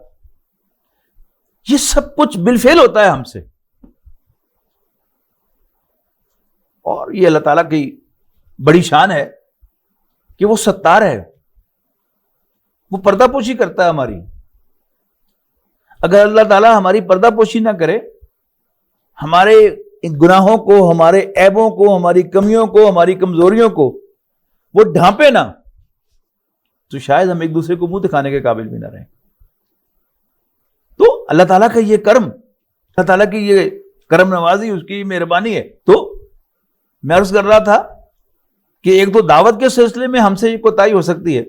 S2: یہ سب کچھ بالفعل ہوتا ہے ہم سے. اور یہ اللہ تعالیٰ کی بڑی شان ہے کہ وہ ستار ہے، وہ پردہ پوشی کرتا ہے ہماری. اگر اللہ تعالیٰ ہماری پردہ پوشی نہ کرے، ہمارے ان گناہوں کو، ہمارے عیبوں کو، ہماری کمیوں کو، ہماری کمزوریوں کو وہ ڈھانپے نہ، تو شاید ہم ایک دوسرے کو منہ دکھانے کے قابل بھی نہ رہیں. تو اللہ تعالیٰ کا یہ کرم، اللہ تعالیٰ کی یہ کرم نوازی، اس کی مہربانی ہے. تو میں عرض کر رہا تھا کہ ایک تو دعوت کے سلسلے میں ہم سے یہ کوتاہی ہو سکتی ہے،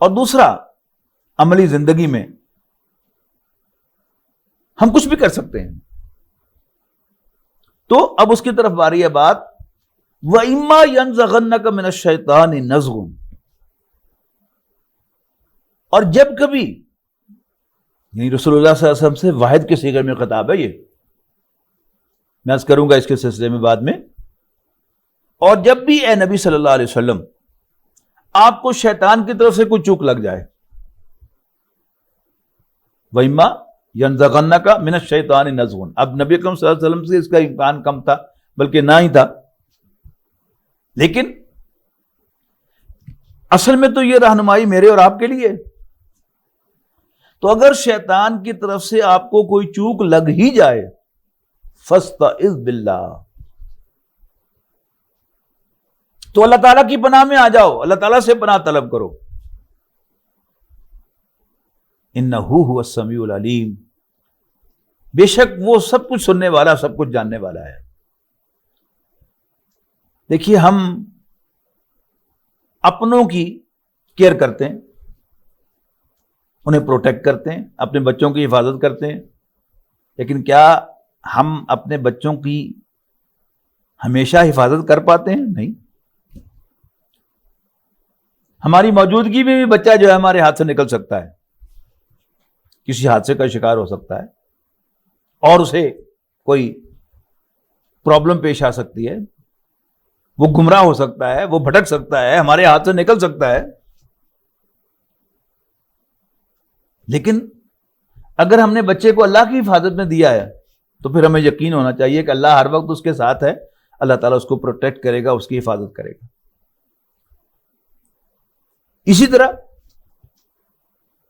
S2: اور دوسرا عملی زندگی میں ہم کچھ بھی کر سکتے ہیں. تو اب اس کی طرف باری ہے بات. وَإِمَّا يَنزَغَنَّكَ مِنَ الشَّيْطَانِ نَزْغٌ، اور جب کبھی، یعنی رسول اللہ صلی اللہ علیہ وسلم سے واحد کے صیغے میں خطاب ہے یہ، میں عرض کروں گا اس کے سلسلے میں بعد میں. اور جب بھی اے نبی صلی اللہ علیہ وسلم آپ کو شیطان کی طرف سے کوئی چوک لگ جائے، وَإِمَّا يَنزَغَنَّكَ مِنَ الشَّيْطَانِ نَزْغٌ، اب نبی اکرم صلی اللہ علیہ وسلم سے اس کا امکان کم تھا بلکہ نہ ہی تھا، لیکن اصل میں تو یہ رہنمائی میرے اور آپ کے لیے. تو اگر شیطان کی طرف سے آپ کو کوئی چوک لگ ہی جائے، فَاسْتَعِذْ بِاللَّهِ، تو اللہ تعالیٰ کی پناہ میں آ جاؤ، اللہ تعالیٰ سے پناہ طلب کرو. اِنَّهُ هُوَ السَّمِيعُ الْعَلِيمُ، بے شک وہ سب کچھ سننے والا، سب کچھ جاننے والا ہے. دیکھیے، ہم اپنوں کی کیئر کرتے ہیں، انہیں پروٹیکٹ کرتے ہیں، اپنے بچوں کی حفاظت کرتے ہیں، لیکن کیا ہم اپنے بچوں کی ہمیشہ حفاظت کر پاتے ہیں؟ نہیں. ہماری موجودگی میں بھی بچہ جو ہے ہمارے ہاتھ سے نکل سکتا ہے، کسی حادثے کا شکار ہو سکتا ہے اور اسے کوئی پرابلم پیش آ سکتی ہے، وہ گمراہ ہو سکتا ہے، وہ بھٹک سکتا ہے، ہمارے ہاتھ سے نکل سکتا ہے. لیکن اگر ہم نے بچے کو اللہ کی حفاظت میں دیا ہے تو پھر ہمیں یقین ہونا چاہیے کہ اللہ ہر وقت اس کے ساتھ ہے، اللہ تعالیٰ اس کو پروٹیکٹ کرے گا، اس کی حفاظت کرے گا۔ اسی طرح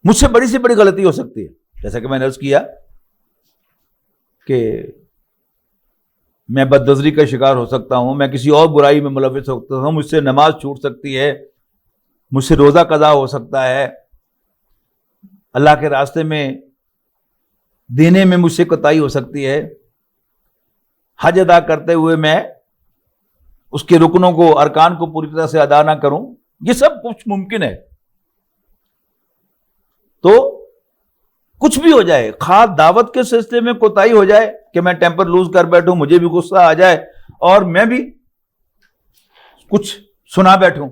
S2: مجھ سے بڑی سے بڑی غلطی ہو سکتی ہے، جیسا کہ میں نے عرض کیا کہ میں بد نظری کا شکار ہو سکتا ہوں، میں کسی اور برائی میں ملوث ہو سکتا ہوں، مجھ سے نماز چھوٹ سکتی ہے، مجھ سے روزہ قضا ہو سکتا ہے، اللہ کے راستے میں دینے میں مجھ سے کوتاہی ہو سکتی ہے، حج ادا کرتے ہوئے میں اس کے رکنوں کو، ارکان کو پوری طرح سے ادا نہ کروں، یہ سب کچھ ممکن ہے۔ تو کچھ بھی ہو جائے، خاص دعوت کے سلسلے میں کوتاہی ہو جائے کہ میں ٹیمپر لوز کر بیٹھوں، مجھے بھی غصہ آ جائے اور میں بھی کچھ سنا بیٹھوں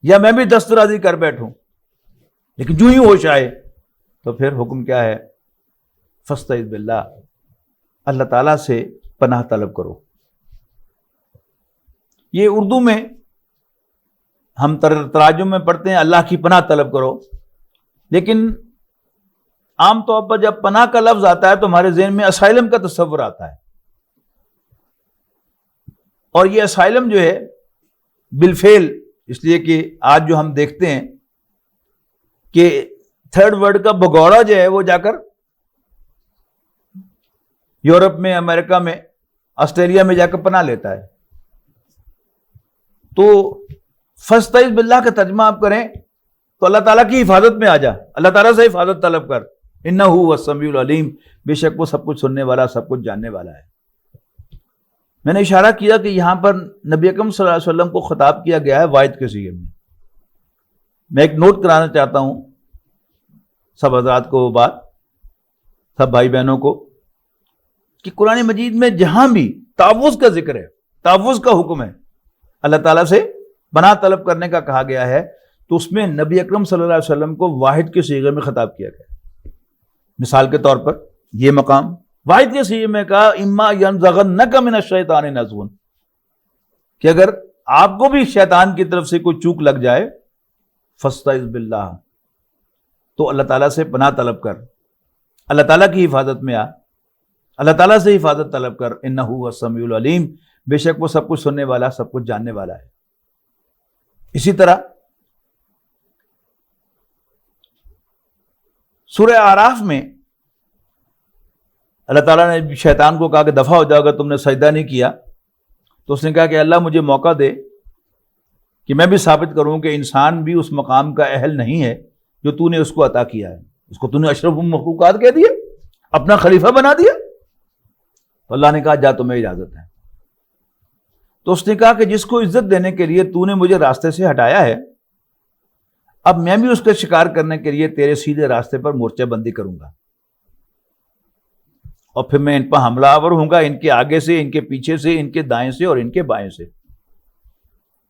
S2: یا میں بھی دسترازی کر بیٹھوں، لیکن جو ہی ہوش آئے تو پھر حکم کیا ہے؟ فاستعذ باللہ، اللہ تعالیٰ سے پناہ طلب کرو۔ یہ اردو میں ہم تراجم میں پڑھتے ہیں اللہ کی پناہ طلب کرو، لیکن عام طور پر جب پناہ کا لفظ آتا ہے تو ہمارے ذہن میں اسائلم کا تصور آتا ہے، اور یہ اسائلم جو ہے بالفعل، اس لیے کہ آج جو ہم دیکھتے ہیں کہ تھرڈ ورلڈ کا بھگوڑا جو ہے وہ جا کر یورپ میں، امریکہ میں، آسٹریلیا میں جا کر پناہ لیتا ہے۔ تو فاستعذ باللہ کا ترجمہ آپ کریں تو اللہ تعالیٰ کی حفاظت میں آ جا، اللہ تعالیٰ سے حفاظت طلب کر، انہ هو السمیع العلیم، بے شک وہ سب کچھ سننے والا، سب کچھ جاننے والا ہے۔ میں نے اشارہ کیا کہ یہاں پر نبی اکرم صلی اللہ علیہ وسلم کو خطاب کیا گیا ہے واحد کے صیغے میں۔ میں ایک نوٹ کرانا چاہتا ہوں سب حضرات کو، وہ بات سب بھائی بہنوں کو، کہ قرآن مجید میں جہاں بھی تعوذ کا ذکر ہے، تعوذ کا حکم ہے، اللہ تعالیٰ سے پناہ طلب کرنے کا کہا گیا ہے، تو اس میں نبی اکرم صلی اللہ علیہ وسلم کو واحد کے صیغے میں خطاب کیا گیا۔ مثال کے طور پر یہ مقام واحد کے صیغے میں کہا اما ینزغنک من الشیطان نزغ، کہ اگر آپ کو بھی شیطان کی طرف سے کوئی چوک لگ جائے فاستعذ باللہ، تو اللہ تعالیٰ سے پناہ طلب کر، اللہ تعالیٰ کی حفاظت میں آ، اللہ تعالیٰ سے حفاظت طلب کر، انہ هو السمیع العلیم، بے شک وہ سب کچھ سننے والا، سب کچھ جاننے والا ہے۔ اسی طرح سورہ اعراف میں اللہ تعالیٰ نے شیطان کو کہا کہ دفع ہو جاؤ، اگر تم نے سجدہ نہیں کیا، تو اس نے کہا کہ اللہ مجھے موقع دے کہ میں بھی ثابت کروں کہ انسان بھی اس مقام کا اہل نہیں ہے جو تو نے اس کو عطا کیا ہے، اس کو تو نے اشرف المخلوقات کہہ دیا، اپنا خلیفہ بنا دیا۔ تو اللہ نے کہا جا تمہیں اجازت ہے۔ تو اس نے کہا کہ جس کو عزت دینے کے لیے تو نے مجھے راستے سے ہٹایا ہے، اب میں بھی اس کا شکار کرنے کے لیے تیرے سیدھے راستے پر مورچہ بندی کروں گا، اور پھر میں ان پر حملہ آور ہوں گا، ان کے آگے سے، ان کے پیچھے سے، ان کے دائیں سے اور ان کے بائیں سے،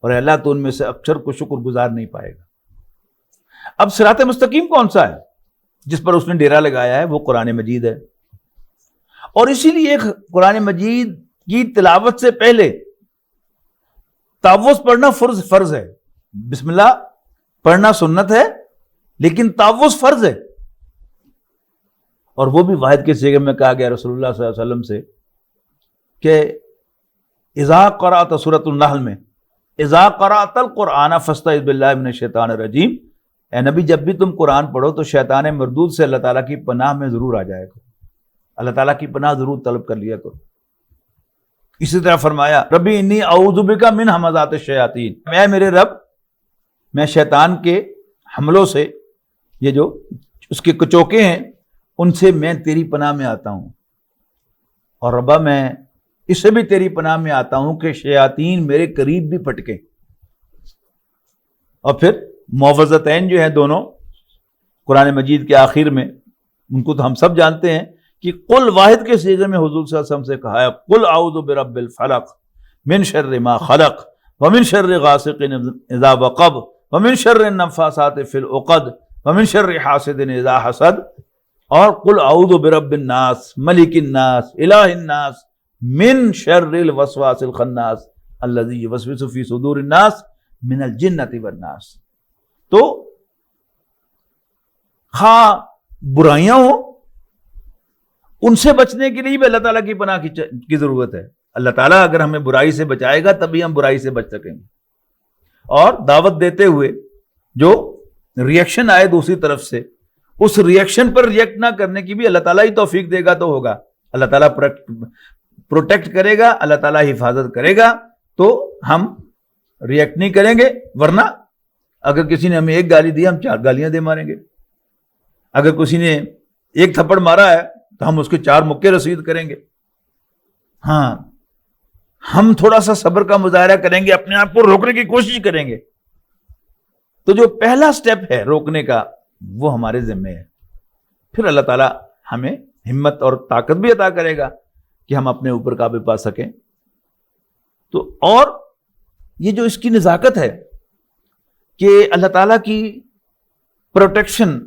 S2: اور اللہ تو ان میں سے اکثر کو شکر گزار نہیں پائے گا۔ اب صراط مستقیم کون سا ہے جس پر اس نے ڈیرا لگایا ہے؟ وہ قرآن مجید ہے، اور اسی لیے قرآن مجید کی تلاوت سے پہلے تعوذ پڑھنا فرض ہے۔ بسم اللہ پڑھنا سنت ہے، لیکن تعوذ فرض ہے، اور وہ بھی واحد کے صیغے میں کہا گیا رسول اللہ صلی اللہ علیہ وسلم سے کہ اذا قرأت سورۃ النحل میں اذا قرأت القرآن فاستعذ باللہ من الشیطان الرجیم، اے نبی جب بھی تم قرآن پڑھو تو شیطان مردود سے اللہ تعالیٰ کی پناہ میں ضرور آ جائے کرو، اللہ تعالیٰ کی پناہ ضرور طلب کر لیا کرو۔ اسی طرح فرمایا ربی انی اعوذ بک من ہمزات الشیاطین، اے میرے رب میں شیطان کے حملوں سے، یہ جو اس کے کچوکے ہیں، ان سے میں تیری پناہ میں آتا ہوں، اور ربا میں اس سے بھی تیری پناہ میں آتا ہوں کہ شیاطین میرے قریب بھی پھٹکیں۔ اور پھر معوذتین جو ہیں دونوں قرآن مجید کے آخر میں، ان کو تو ہم سب جانتے ہیں کہ قل واحد کے صیغے میں حضور صلی اللہ علیہ وسلم سے کہا ہے قل اعوذ برب الفلق من شر ما خلق ومن شر غاسق اذا وقب ومن شر النفاثات فی العقد ومن شر حاسد اذا حسد، اور قل اعوذ برب الناس ملک الناس الہ الناس من شر الوسواس الخناس الذی یوسوس فی صدور الناس من الجنۃ والناس۔ تو خواہ برائیاں ہوں، ان سے بچنے کے لیے بھی اللہ تعالیٰ کی پناہ کی ضرورت ہے. اللہ تعالیٰ اگر ہمیں برائی سے بچائے گا تبھی ہم برائی سے بچ سکیں گے. اور دعوت دیتے ہوئے جو ریئیکشن آئے دوسری طرف سے، اس ریئیکشن پر ریئیکٹ نہ کرنے کی بھی اللہ تعالیٰ ہی توفیق دے گا تو ہوگا. اللہ تعالیٰ پروٹیکٹ کرے گا، اللہ تعالیٰ حفاظت کرے گا تو ہم ریئیکٹ نہیں کریں گے. ورنہ اگر کسی نے ہمیں ایک گالی دی ہم 4 گالیاں دے ماریں گے. اگر کسی نے ایک تھپڑ مارا ہے تو ہم اس کے 4 مکے رسید کریں گے. ہاں، ہم تھوڑا سا صبر کا مظاہرہ کریں گے، اپنے آپ کو روکنے کی کوشش کریں گے. تو جو پہلا سٹیپ ہے روکنے کا وہ ہمارے ذمہ ہے. پھر اللہ تعالیٰ ہمیں ہمت اور طاقت بھی عطا کرے گا کہ ہم اپنے اوپر قابو پا سکیں. تو اور یہ جو اس کی نزاکت ہے کہ اللہ تعالیٰ کی پروٹیکشن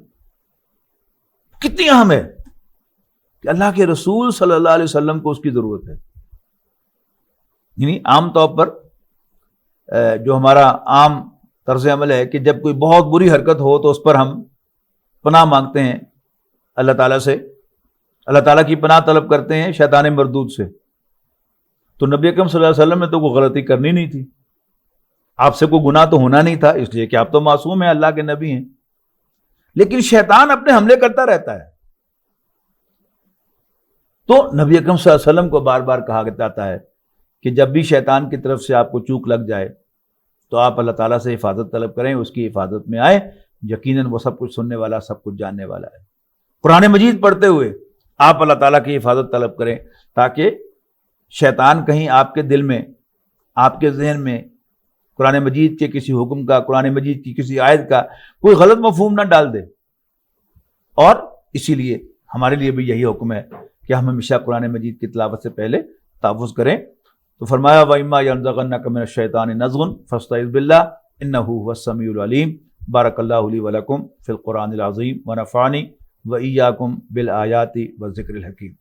S2: کتنی اہم ہے کہ اللہ کے رسول صلی اللہ علیہ وسلم کو اس کی ضرورت ہے. یعنی عام طور پر جو ہمارا عام طرز عمل ہے کہ جب کوئی بہت بری حرکت ہو تو اس پر ہم پناہ مانگتے ہیں اللہ تعالیٰ سے، اللہ تعالیٰ کی پناہ طلب کرتے ہیں شیطان مردود سے. تو نبی اکرم صلی اللہ علیہ وسلم نے تو کوئی غلطی کرنی نہیں تھی، آپ سے کوئی گناہ تو ہونا نہیں تھا، اس لیے کہ آپ تو معصوم ہیں، اللہ کے نبی ہیں. لیکن شیطان اپنے حملے کرتا رہتا ہے. تو نبی اکرم صلی اللہ علیہ وسلم کو بار بار کہا جاتا ہے کہ جب بھی شیطان کی طرف سے آپ کو چوک لگ جائے تو آپ اللہ تعالیٰ سے حفاظت طلب کریں، اس کی حفاظت میں آئے. یقیناً وہ سب کچھ سننے والا، سب کچھ جاننے والا ہے. قرآن مجید پڑھتے ہوئے آپ اللہ تعالیٰ کی حفاظت طلب کریں تاکہ شیطان کہیں آپ کے دل میں، آپ کے ذہن میں قرآن مجید کے کسی حکم کا، قرآن مجید کی کسی آیت کا کوئی غلط مفہوم نہ ڈال دے. اور اسی لیے ہمارے لیے بھی یہی حکم ہے کہ ہم ہمیشہ قرآن مجید کی تلاوت سے پہلے تحفظ کریں. تو فرمایا وَإِمَّا يَنزَغَنَّكَ مِنَ الشَّيْطَانِ نَزْغٌ فَاسْتَعِذْ بِاللَّهِ إِنَّهُ هُوَ السَّمِيعُ الْعَلِيمُ. بارك الله لي ولكم في القرآن العظيم ونفعني وإياكم بالآيات والذكر الحكيم.